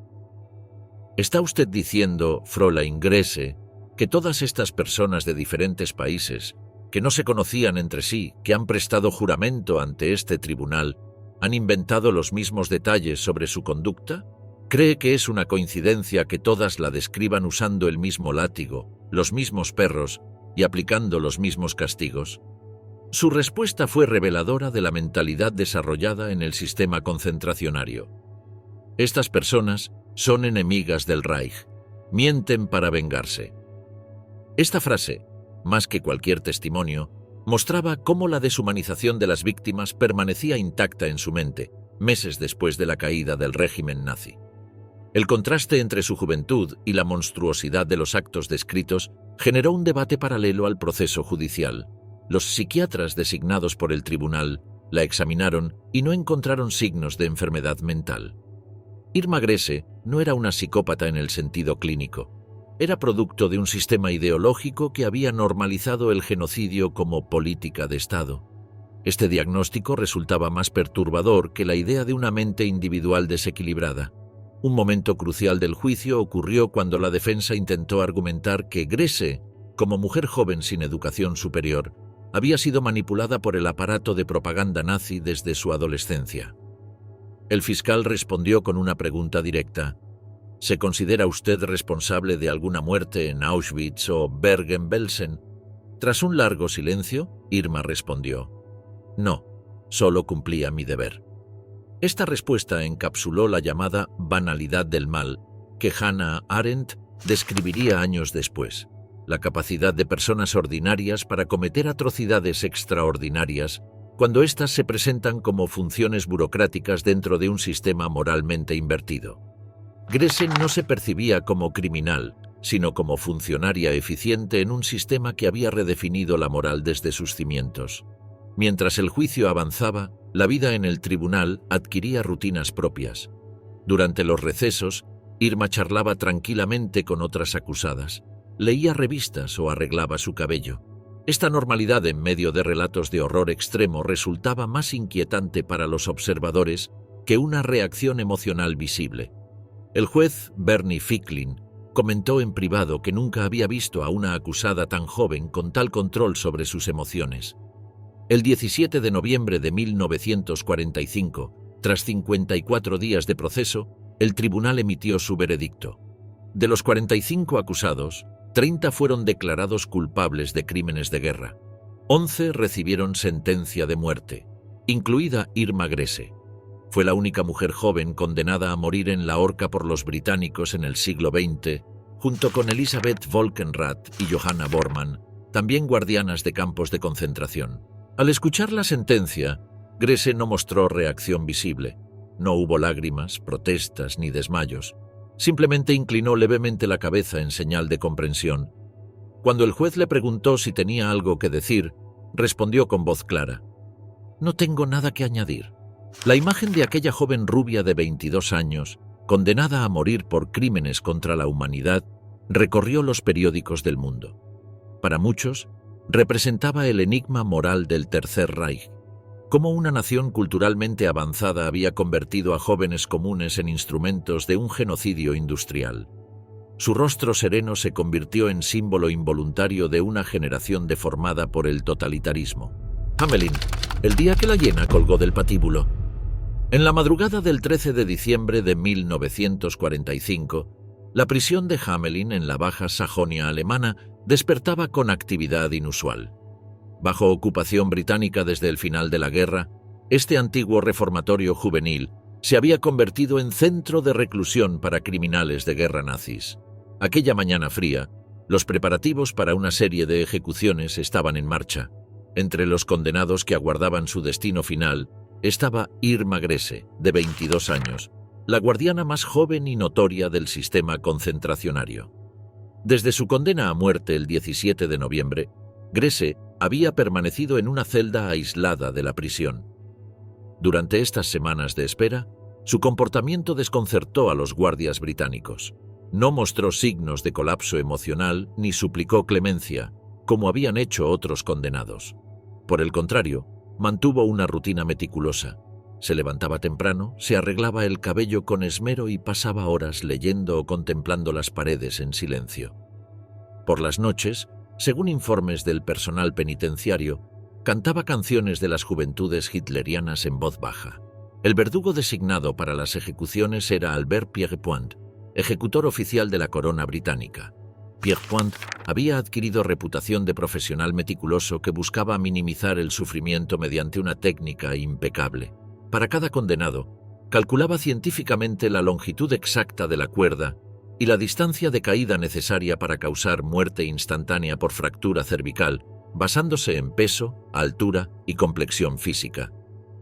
¿Está usted diciendo, Fräulein Grese, que todas estas personas de diferentes países, que no se conocían entre sí, que han prestado juramento ante este tribunal, han inventado los mismos detalles sobre su conducta? ¿Cree que es una coincidencia que todas la describan usando el mismo látigo, los mismos perros y aplicando los mismos castigos? Su respuesta fue reveladora de la mentalidad desarrollada en el sistema concentracionario. Estas personas son enemigas del Reich, mienten para vengarse. Esta frase, más que cualquier testimonio, mostraba cómo la deshumanización de las víctimas permanecía intacta en su mente, meses después de la caída del régimen nazi. El contraste entre su juventud y la monstruosidad de los actos descritos generó un debate paralelo al proceso judicial. Los psiquiatras designados por el tribunal la examinaron y no encontraron signos de enfermedad mental. Irma Grese no era una psicópata en el sentido clínico. Era producto de un sistema ideológico que había normalizado el genocidio como política de Estado. Este diagnóstico resultaba más perturbador que la idea de una mente individual desequilibrada. Un momento crucial del juicio ocurrió cuando la defensa intentó argumentar que Grese, como mujer joven sin educación superior, había sido manipulada por el aparato de propaganda nazi desde su adolescencia. El fiscal respondió con una pregunta directa. ¿Se considera usted responsable de alguna muerte en Auschwitz o Bergen-Belsen? Tras un largo silencio, Irma respondió: no, solo cumplía mi deber. Esta respuesta encapsuló la llamada banalidad del mal, que Hannah Arendt describiría años después: la capacidad de personas ordinarias para cometer atrocidades extraordinarias cuando éstas se presentan como funciones burocráticas dentro de un sistema moralmente invertido. Grese no se percibía como criminal, sino como funcionaria eficiente en un sistema que había redefinido la moral desde sus cimientos. Mientras el juicio avanzaba, la vida en el tribunal adquiría rutinas propias. Durante los recesos, Irma charlaba tranquilamente con otras acusadas, leía revistas o arreglaba su cabello. Esta normalidad en medio de relatos de horror extremo resultaba más inquietante para los observadores que una reacción emocional visible. El juez Bernie Ficklin comentó en privado que nunca había visto a una acusada tan joven con tal control sobre sus emociones. El 17 de noviembre de 1945, tras 54 días de proceso, el tribunal emitió su veredicto. De los 45 acusados, 30 fueron declarados culpables de crímenes de guerra. 11 recibieron sentencia de muerte, incluida Irma Grese. Fue la única mujer joven condenada a morir en la horca por los británicos en el siglo XX, junto con Elisabeth Volkenrath y Johanna Bormann, también guardianas de campos de concentración. Al escuchar la sentencia, Grese no mostró reacción visible. No hubo lágrimas, protestas ni desmayos. Simplemente inclinó levemente la cabeza en señal de comprensión. Cuando el juez le preguntó si tenía algo que decir, respondió con voz clara: «No tengo nada que añadir». La imagen de aquella joven rubia de 22 años, condenada a morir por crímenes contra la humanidad, recorrió los periódicos del mundo. Para muchos, representaba el enigma moral del Tercer Reich. Cómo una nación culturalmente avanzada había convertido a jóvenes comunes en instrumentos de un genocidio industrial. Su rostro sereno se convirtió en símbolo involuntario de una generación deformada por el totalitarismo. Hamelin, el día que la hiena colgó del patíbulo. En la madrugada del 13 de diciembre de 1945, la prisión de Hamelin en la Baja Sajonia alemana despertaba con actividad inusual. Bajo ocupación británica desde el final de la guerra, este antiguo reformatorio juvenil se había convertido en centro de reclusión para criminales de guerra nazis. Aquella mañana fría, los preparativos para una serie de ejecuciones estaban en marcha. Entre los condenados que aguardaban su destino final estaba Irma Grese, de 22 años, la guardiana más joven y notoria del sistema concentracionario. Desde su condena a muerte el 17 de noviembre, Grese había permanecido en una celda aislada de la prisión. Durante estas semanas de espera, su comportamiento desconcertó a los guardias británicos. No mostró signos de colapso emocional ni suplicó clemencia, como habían hecho otros condenados. Por el contrario, mantuvo una rutina meticulosa. Se levantaba temprano, se arreglaba el cabello con esmero y pasaba horas leyendo o contemplando las paredes en silencio. Por las noches, según informes del personal penitenciario, cantaba canciones de las juventudes hitlerianas en voz baja. El verdugo designado para las ejecuciones era Albert Pierrepoint, ejecutor oficial de la corona británica. Pierrepoint había adquirido reputación de profesional meticuloso que buscaba minimizar el sufrimiento mediante una técnica impecable. Para cada condenado, calculaba científicamente la longitud exacta de la cuerda y la distancia de caída necesaria para causar muerte instantánea por fractura cervical, basándose en peso, altura y complexión física.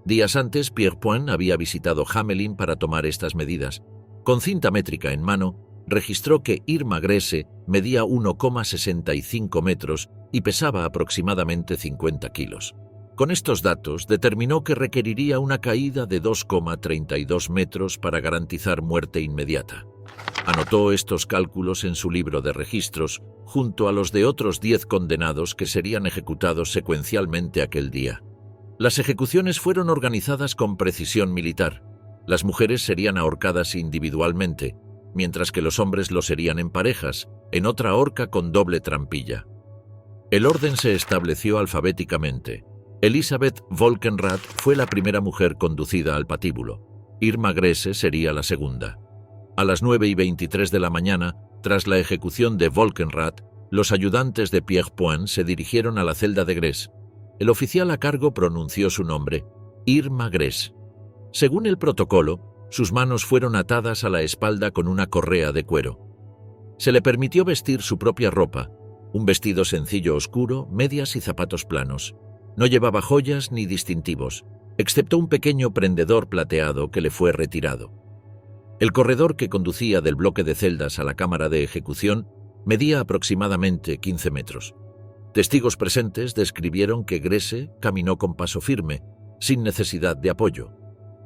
Días antes, Pierrepoint había visitado Hamelin para tomar estas medidas. Con cinta métrica en mano, registró que Irma Grese medía 1,65 metros y pesaba aproximadamente 50 kilos. Con estos datos, determinó que requeriría una caída de 2,32 metros para garantizar muerte inmediata. Anotó estos cálculos en su libro de registros, junto a los de otros 10 condenados que serían ejecutados secuencialmente aquel día. Las ejecuciones fueron organizadas con precisión militar. Las mujeres serían ahorcadas individualmente, mientras que los hombres lo serían en parejas, en otra horca con doble trampilla. El orden se estableció alfabéticamente. Elisabeth Volkenrath fue la primera mujer conducida al patíbulo. Irma Grese sería la segunda. A las 9:23 de la mañana, tras la ejecución de Volkenrath, los ayudantes de Pierrepoint se dirigieron a la celda de Grese. El oficial a cargo pronunció su nombre, Irma Grese. Según el protocolo, sus manos fueron atadas a la espalda con una correa de cuero. Se le permitió vestir su propia ropa, un vestido sencillo oscuro, medias y zapatos planos. No llevaba joyas ni distintivos, excepto un pequeño prendedor plateado que le fue retirado. El corredor que conducía del bloque de celdas a la cámara de ejecución medía aproximadamente 15 metros. Testigos presentes describieron que Grese caminó con paso firme, sin necesidad de apoyo.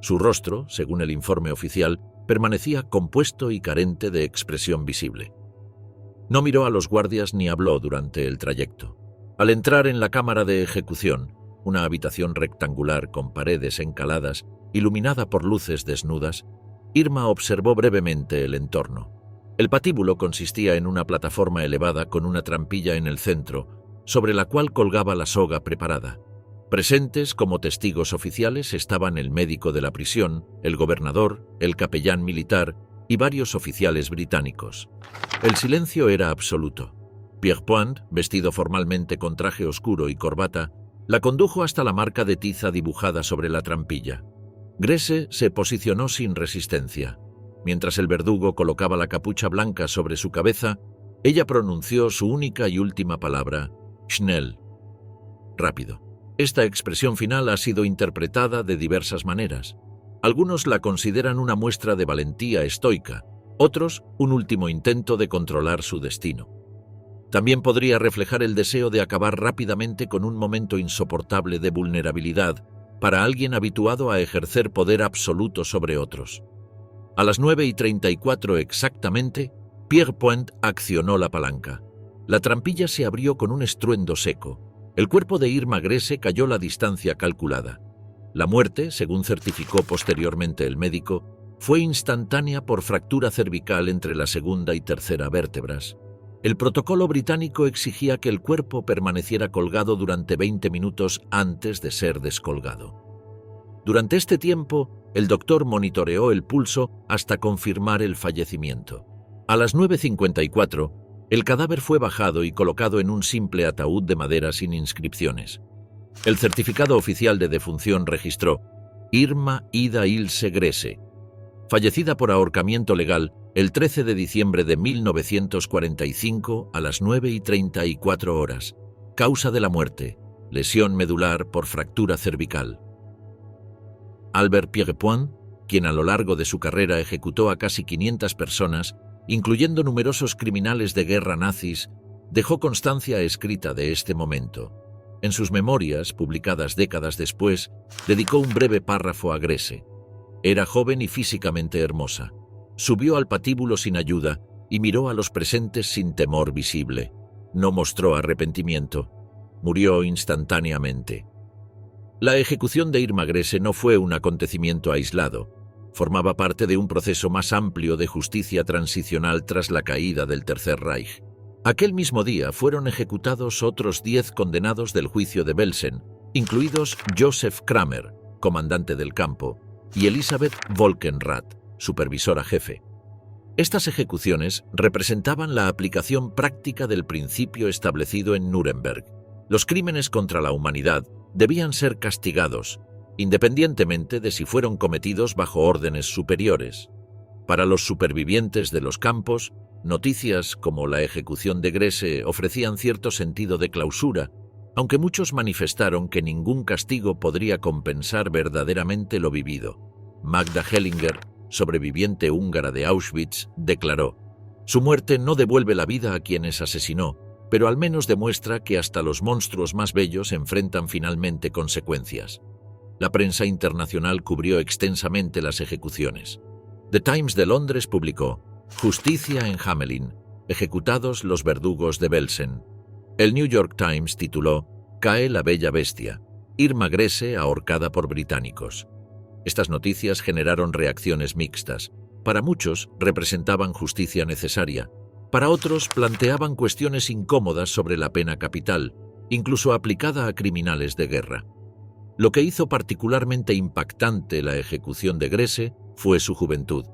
Su rostro, según el informe oficial, permanecía compuesto y carente de expresión visible. No miró a los guardias ni habló durante el trayecto. Al entrar en la cámara de ejecución, una habitación rectangular con paredes encaladas, iluminada por luces desnudas, Irma observó brevemente el entorno. El patíbulo consistía en una plataforma elevada con una trampilla en el centro, sobre la cual colgaba la soga preparada. Presentes como testigos oficiales estaban el médico de la prisión, el gobernador, el capellán militar y varios oficiales británicos. El silencio era absoluto. Pierrepoint, vestido formalmente con traje oscuro y corbata, la condujo hasta la marca de tiza dibujada sobre la trampilla. Grese se posicionó sin resistencia. Mientras el verdugo colocaba la capucha blanca sobre su cabeza, ella pronunció su única y última palabra, schnell, rápido. Esta expresión final ha sido interpretada de diversas maneras. Algunos la consideran una muestra de valentía estoica, otros un último intento de controlar su destino. También podría reflejar el deseo de acabar rápidamente con un momento insoportable de vulnerabilidad para alguien habituado a ejercer poder absoluto sobre otros. A las 9:34 exactamente, Pierrepoint accionó la palanca. La trampilla se abrió con un estruendo seco. El cuerpo de Irma Grese cayó la distancia calculada. La muerte, según certificó posteriormente el médico, fue instantánea por fractura cervical entre la segunda y tercera vértebras. El protocolo británico exigía que el cuerpo permaneciera colgado durante 20 minutos antes de ser descolgado. Durante este tiempo, el doctor monitoreó el pulso hasta confirmar el fallecimiento. A las 9:54, el cadáver fue bajado y colocado en un simple ataúd de madera sin inscripciones. El certificado oficial de defunción registró Irma Ida Ilse Grese, fallecida por ahorcamiento legal el 13 de diciembre de 1945 a las 9:34 horas. Causa de la muerte, lesión medular por fractura cervical. Albert Pierrepoint, quien a lo largo de su carrera ejecutó a casi 500 personas, incluyendo numerosos criminales de guerra nazis, dejó constancia escrita de este momento. En sus memorias, publicadas décadas después, dedicó un breve párrafo a Grese. Era joven y físicamente hermosa. Subió al patíbulo sin ayuda y miró a los presentes sin temor visible. No mostró arrepentimiento. Murió instantáneamente. La ejecución de Irma Grese no fue un acontecimiento aislado. Formaba parte de un proceso más amplio de justicia transicional tras la caída del Tercer Reich. Aquel mismo día fueron ejecutados otros 10 condenados del juicio de Belsen, incluidos Joseph Kramer, comandante del campo, y Elisabeth Volkenrath, supervisora jefe. Estas ejecuciones representaban la aplicación práctica del principio establecido en Nuremberg. Los crímenes contra la humanidad debían ser castigados, independientemente de si fueron cometidos bajo órdenes superiores. Para los supervivientes de los campos, noticias como la ejecución de Grese ofrecían cierto sentido de clausura, aunque muchos manifestaron que ningún castigo podría compensar verdaderamente lo vivido. Magda Hellinger, sobreviviente húngara de Auschwitz, declaró: «Su muerte no devuelve la vida a quienes asesinó, pero al menos demuestra que hasta los monstruos más bellos enfrentan finalmente consecuencias. La prensa internacional cubrió extensamente las ejecuciones. The Times de Londres publicó: Justicia en Hamelin, ejecutados los verdugos de Belsen. El New York Times tituló: Cae la bella bestia, Irma Grese ahorcada por británicos. Estas noticias generaron reacciones mixtas. Para muchos representaban justicia necesaria, para otros planteaban cuestiones incómodas sobre la pena capital, incluso aplicada a criminales de guerra. Lo que hizo particularmente impactante la ejecución de Grese fue su juventud.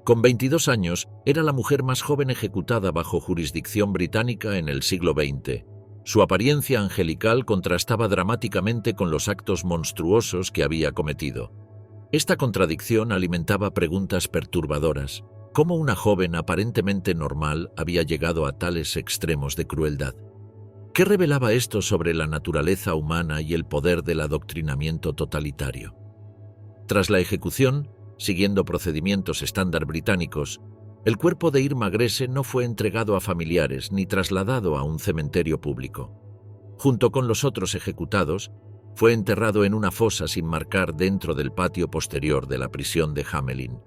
Con 22 años, era la mujer más joven ejecutada bajo jurisdicción británica en el siglo XX. Su apariencia angelical contrastaba dramáticamente con los actos monstruosos que había cometido. Esta contradicción alimentaba preguntas perturbadoras. ¿Cómo una joven aparentemente normal había llegado a tales extremos de crueldad? ¿Qué revelaba esto sobre la naturaleza humana y el poder del adoctrinamiento totalitario? Tras la ejecución, siguiendo procedimientos estándar británicos, el cuerpo de Irma Grese no fue entregado a familiares ni trasladado a un cementerio público. Junto con los otros ejecutados, fue enterrado en una fosa sin marcar dentro del patio posterior de la prisión de Hamelin.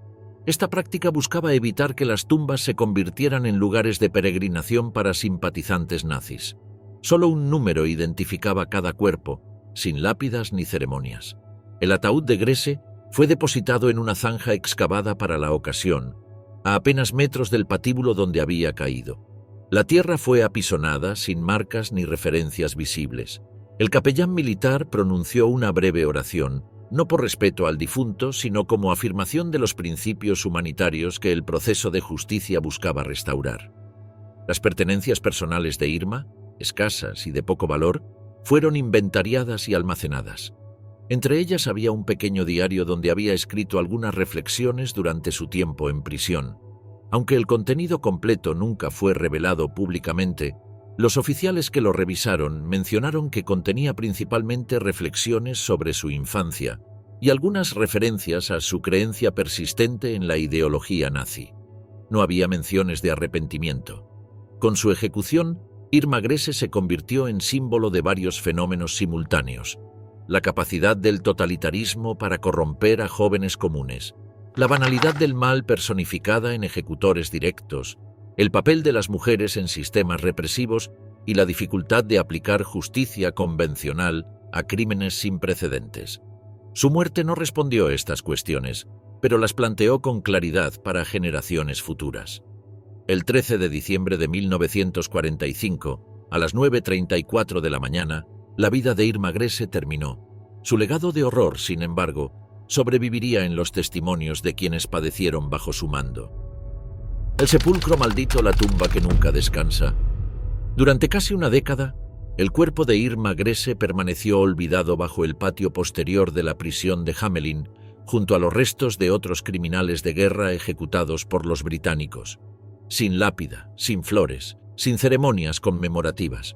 Esta práctica buscaba evitar que las tumbas se convirtieran en lugares de peregrinación para simpatizantes nazis. Solo un número identificaba cada cuerpo, sin lápidas ni ceremonias. El ataúd de Grese fue depositado en una zanja excavada para la ocasión, a apenas metros del patíbulo donde había caído. La tierra fue apisonada, sin marcas ni referencias visibles. El capellán militar pronunció una breve oración, no por respeto al difunto, sino como afirmación de los principios humanitarios que el proceso de justicia buscaba restaurar. Las pertenencias personales de Irma, escasas y de poco valor, fueron inventariadas y almacenadas. Entre ellas había un pequeño diario donde había escrito algunas reflexiones durante su tiempo en prisión. Aunque el contenido completo nunca fue revelado públicamente, los oficiales que lo revisaron mencionaron que contenía principalmente reflexiones sobre su infancia y algunas referencias a su creencia persistente en la ideología nazi. No había menciones de arrepentimiento. Con su ejecución, Irma Grese se convirtió en símbolo de varios fenómenos simultáneos: la capacidad del totalitarismo para corromper a jóvenes comunes, la banalidad del mal personificada en ejecutores directos, el papel de las mujeres en sistemas represivos y la dificultad de aplicar justicia convencional a crímenes sin precedentes. Su muerte no respondió a estas cuestiones, pero las planteó con claridad para generaciones futuras. El 13 de diciembre de 1945, a las 9:34 de la mañana, la vida de Irma Grese terminó. Su legado de horror, sin embargo, sobreviviría en los testimonios de quienes padecieron bajo su mando. El sepulcro maldito, la tumba que nunca descansa. Durante casi una década, el cuerpo de Irma Grese permaneció olvidado bajo el patio posterior de la prisión de Hamelin, junto a los restos de otros criminales de guerra ejecutados por los británicos. Sin lápida, sin flores, sin ceremonias conmemorativas.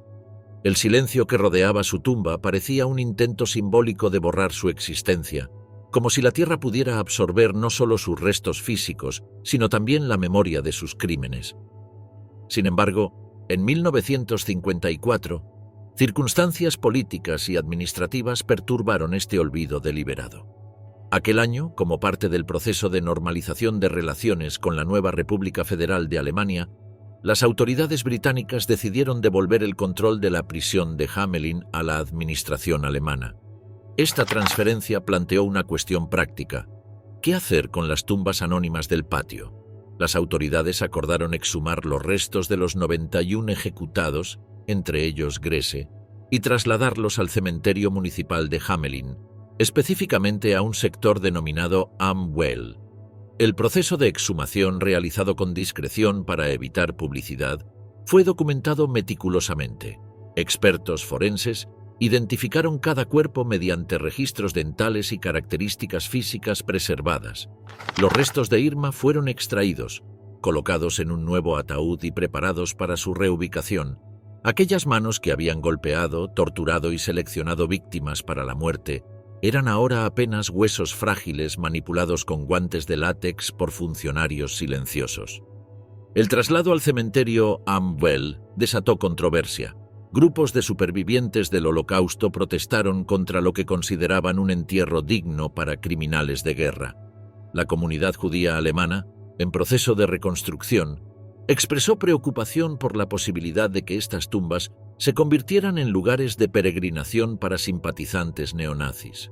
El silencio que rodeaba su tumba parecía un intento simbólico de borrar su existencia, como si la tierra pudiera absorber no solo sus restos físicos, sino también la memoria de sus crímenes. Sin embargo, en 1954, circunstancias políticas y administrativas perturbaron este olvido deliberado. Aquel año, como parte del proceso de normalización de relaciones con la nueva República Federal de Alemania, las autoridades británicas decidieron devolver el control de la prisión de Hamelin a la administración alemana. Esta transferencia planteó una cuestión práctica: ¿qué hacer con las tumbas anónimas del patio? Las autoridades acordaron exhumar los restos de los 91 ejecutados, entre ellos Grese, y trasladarlos al cementerio municipal de Hamelin, específicamente a un sector denominado Am Well. El proceso de exhumación, realizado con discreción para evitar publicidad, fue documentado meticulosamente. Expertos forenses identificaron cada cuerpo mediante registros dentales y características físicas preservadas. Los restos de Irma fueron extraídos, colocados en un nuevo ataúd y preparados para su reubicación. Aquellas manos que habían golpeado, torturado y seleccionado víctimas para la muerte eran ahora apenas huesos frágiles manipulados con guantes de látex por funcionarios silenciosos. El traslado al cementerio Amwell desató controversia. Grupos de supervivientes del Holocausto protestaron contra lo que consideraban un entierro digno para criminales de guerra. La comunidad judía alemana, en proceso de reconstrucción, expresó preocupación por la posibilidad de que estas tumbas se convirtieran en lugares de peregrinación para simpatizantes neonazis.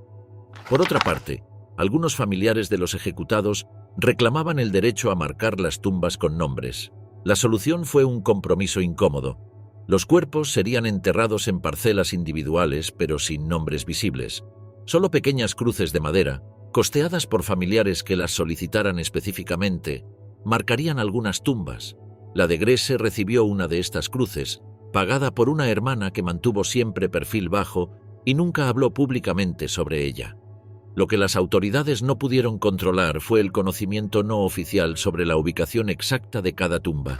Por otra parte, algunos familiares de los ejecutados reclamaban el derecho a marcar las tumbas con nombres. La solución fue un compromiso incómodo. Los cuerpos serían enterrados en parcelas individuales, pero sin nombres visibles. Solo pequeñas cruces de madera, costeadas por familiares que las solicitaran específicamente, marcarían algunas tumbas. La de Grese recibió una de estas cruces, pagada por una hermana que mantuvo siempre perfil bajo y nunca habló públicamente sobre ella. Lo que las autoridades no pudieron controlar fue el conocimiento no oficial sobre la ubicación exacta de cada tumba.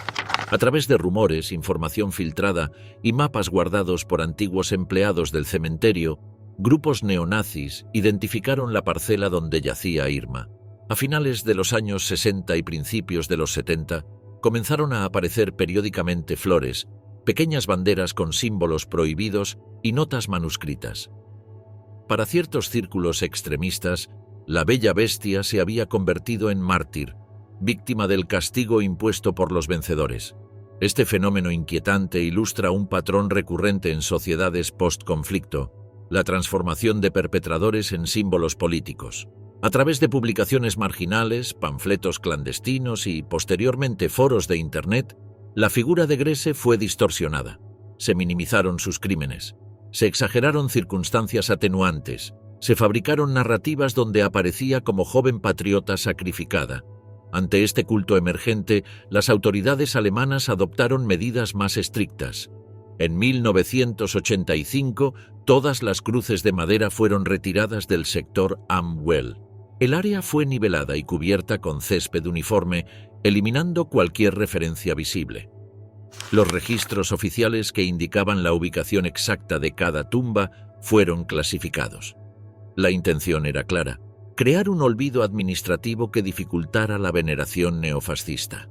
A través de rumores, información filtrada y mapas guardados por antiguos empleados del cementerio, grupos neonazis identificaron la parcela donde yacía Irma. A finales de los años 60 y principios de los 70, comenzaron a aparecer periódicamente flores, pequeñas banderas con símbolos prohibidos y notas manuscritas. Para ciertos círculos extremistas, la bella bestia se había convertido en mártir, víctima del castigo impuesto por los vencedores. Este fenómeno inquietante ilustra un patrón recurrente en sociedades post-conflicto: la transformación de perpetradores en símbolos políticos. A través de publicaciones marginales, panfletos clandestinos y, posteriormente, foros de Internet, la figura de Grese fue distorsionada. Se minimizaron sus crímenes. Se exageraron circunstancias atenuantes. Se fabricaron narrativas donde aparecía como joven patriota sacrificada. Ante este culto emergente, las autoridades alemanas adoptaron medidas más estrictas. En 1985, todas las cruces de madera fueron retiradas del sector Amwell. El área fue nivelada y cubierta con césped uniforme, eliminando cualquier referencia visible. Los registros oficiales que indicaban la ubicación exacta de cada tumba fueron clasificados. La intención era clara: crear un olvido administrativo que dificultara la veneración neofascista.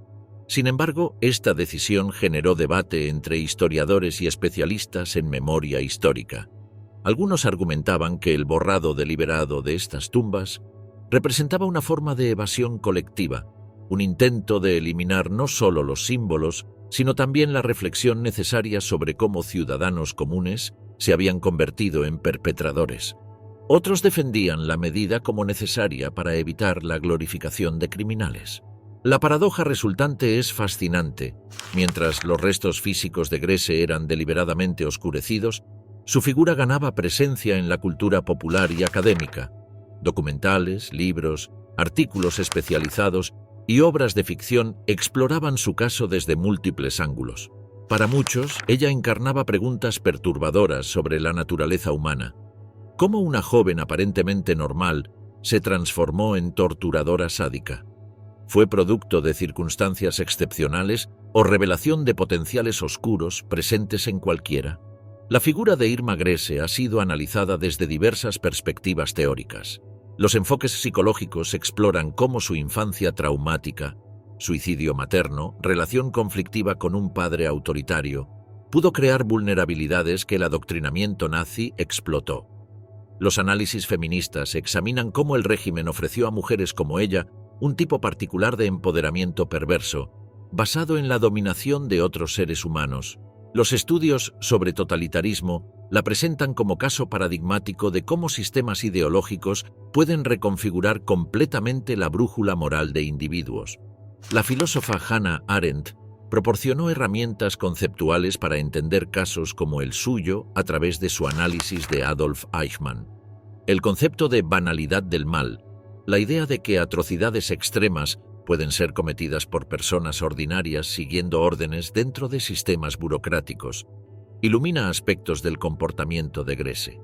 Sin embargo, esta decisión generó debate entre historiadores y especialistas en memoria histórica. Algunos argumentaban que el borrado deliberado de estas tumbas representaba una forma de evasión colectiva, un intento de eliminar no solo los símbolos, sino también la reflexión necesaria sobre cómo ciudadanos comunes se habían convertido en perpetradores. Otros defendían la medida como necesaria para evitar la glorificación de criminales. La paradoja resultante es fascinante. Mientras los restos físicos de Grese eran deliberadamente oscurecidos, su figura ganaba presencia en la cultura popular y académica. Documentales, libros, artículos especializados y obras de ficción exploraban su caso desde múltiples ángulos. Para muchos, ella encarnaba preguntas perturbadoras sobre la naturaleza humana. ¿Cómo una joven aparentemente normal se transformó en torturadora sádica? ¿Fue producto de circunstancias excepcionales o revelación de potenciales oscuros presentes en cualquiera? La figura de Irma Grese ha sido analizada desde diversas perspectivas teóricas. Los enfoques psicológicos exploran cómo su infancia traumática, suicidio materno, relación conflictiva con un padre autoritario, pudo crear vulnerabilidades que el adoctrinamiento nazi explotó. Los análisis feministas examinan cómo el régimen ofreció a mujeres como ella un tipo particular de empoderamiento perverso, basado en la dominación de otros seres humanos. Los estudios sobre totalitarismo la presentan como caso paradigmático de cómo sistemas ideológicos pueden reconfigurar completamente la brújula moral de individuos. La filósofa Hannah Arendt proporcionó herramientas conceptuales para entender casos como el suyo a través de su análisis de Adolf Eichmann. El concepto de banalidad del mal, la idea de que atrocidades extremas pueden ser cometidas por personas ordinarias siguiendo órdenes dentro de sistemas burocráticos, ilumina aspectos del comportamiento de Grese.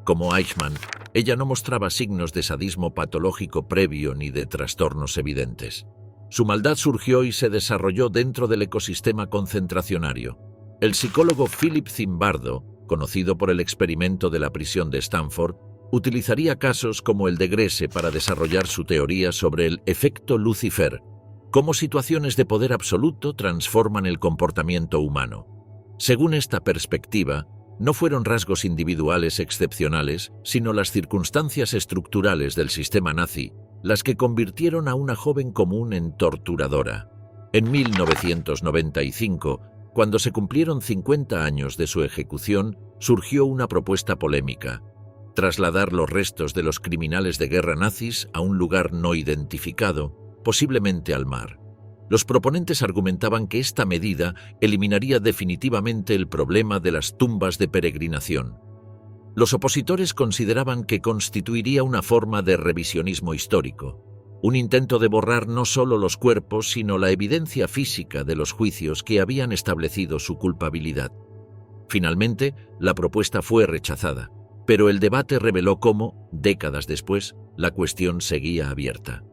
Como Eichmann, ella no mostraba signos de sadismo patológico previo ni de trastornos evidentes. Su maldad surgió y se desarrolló dentro del ecosistema concentracionario. El psicólogo Philip Zimbardo, conocido por el experimento de la prisión de Stanford, utilizaría casos como el de Grese para desarrollar su teoría sobre el efecto Lucifer, cómo situaciones de poder absoluto transforman el comportamiento humano. Según esta perspectiva, no fueron rasgos individuales excepcionales, sino las circunstancias estructurales del sistema nazi las que convirtieron a una joven común en torturadora. En 1995, cuando se cumplieron 50 años de su ejecución, surgió una propuesta polémica: trasladar los restos de los criminales de guerra nazis a un lugar no identificado, posiblemente al mar. Los proponentes argumentaban que esta medida eliminaría definitivamente el problema de las tumbas de peregrinación. Los opositores consideraban que constituiría una forma de revisionismo histórico, un intento de borrar no solo los cuerpos, sino la evidencia física de los juicios que habían establecido su culpabilidad. Finalmente, la propuesta fue rechazada, pero el debate reveló cómo, décadas después, la cuestión seguía abierta.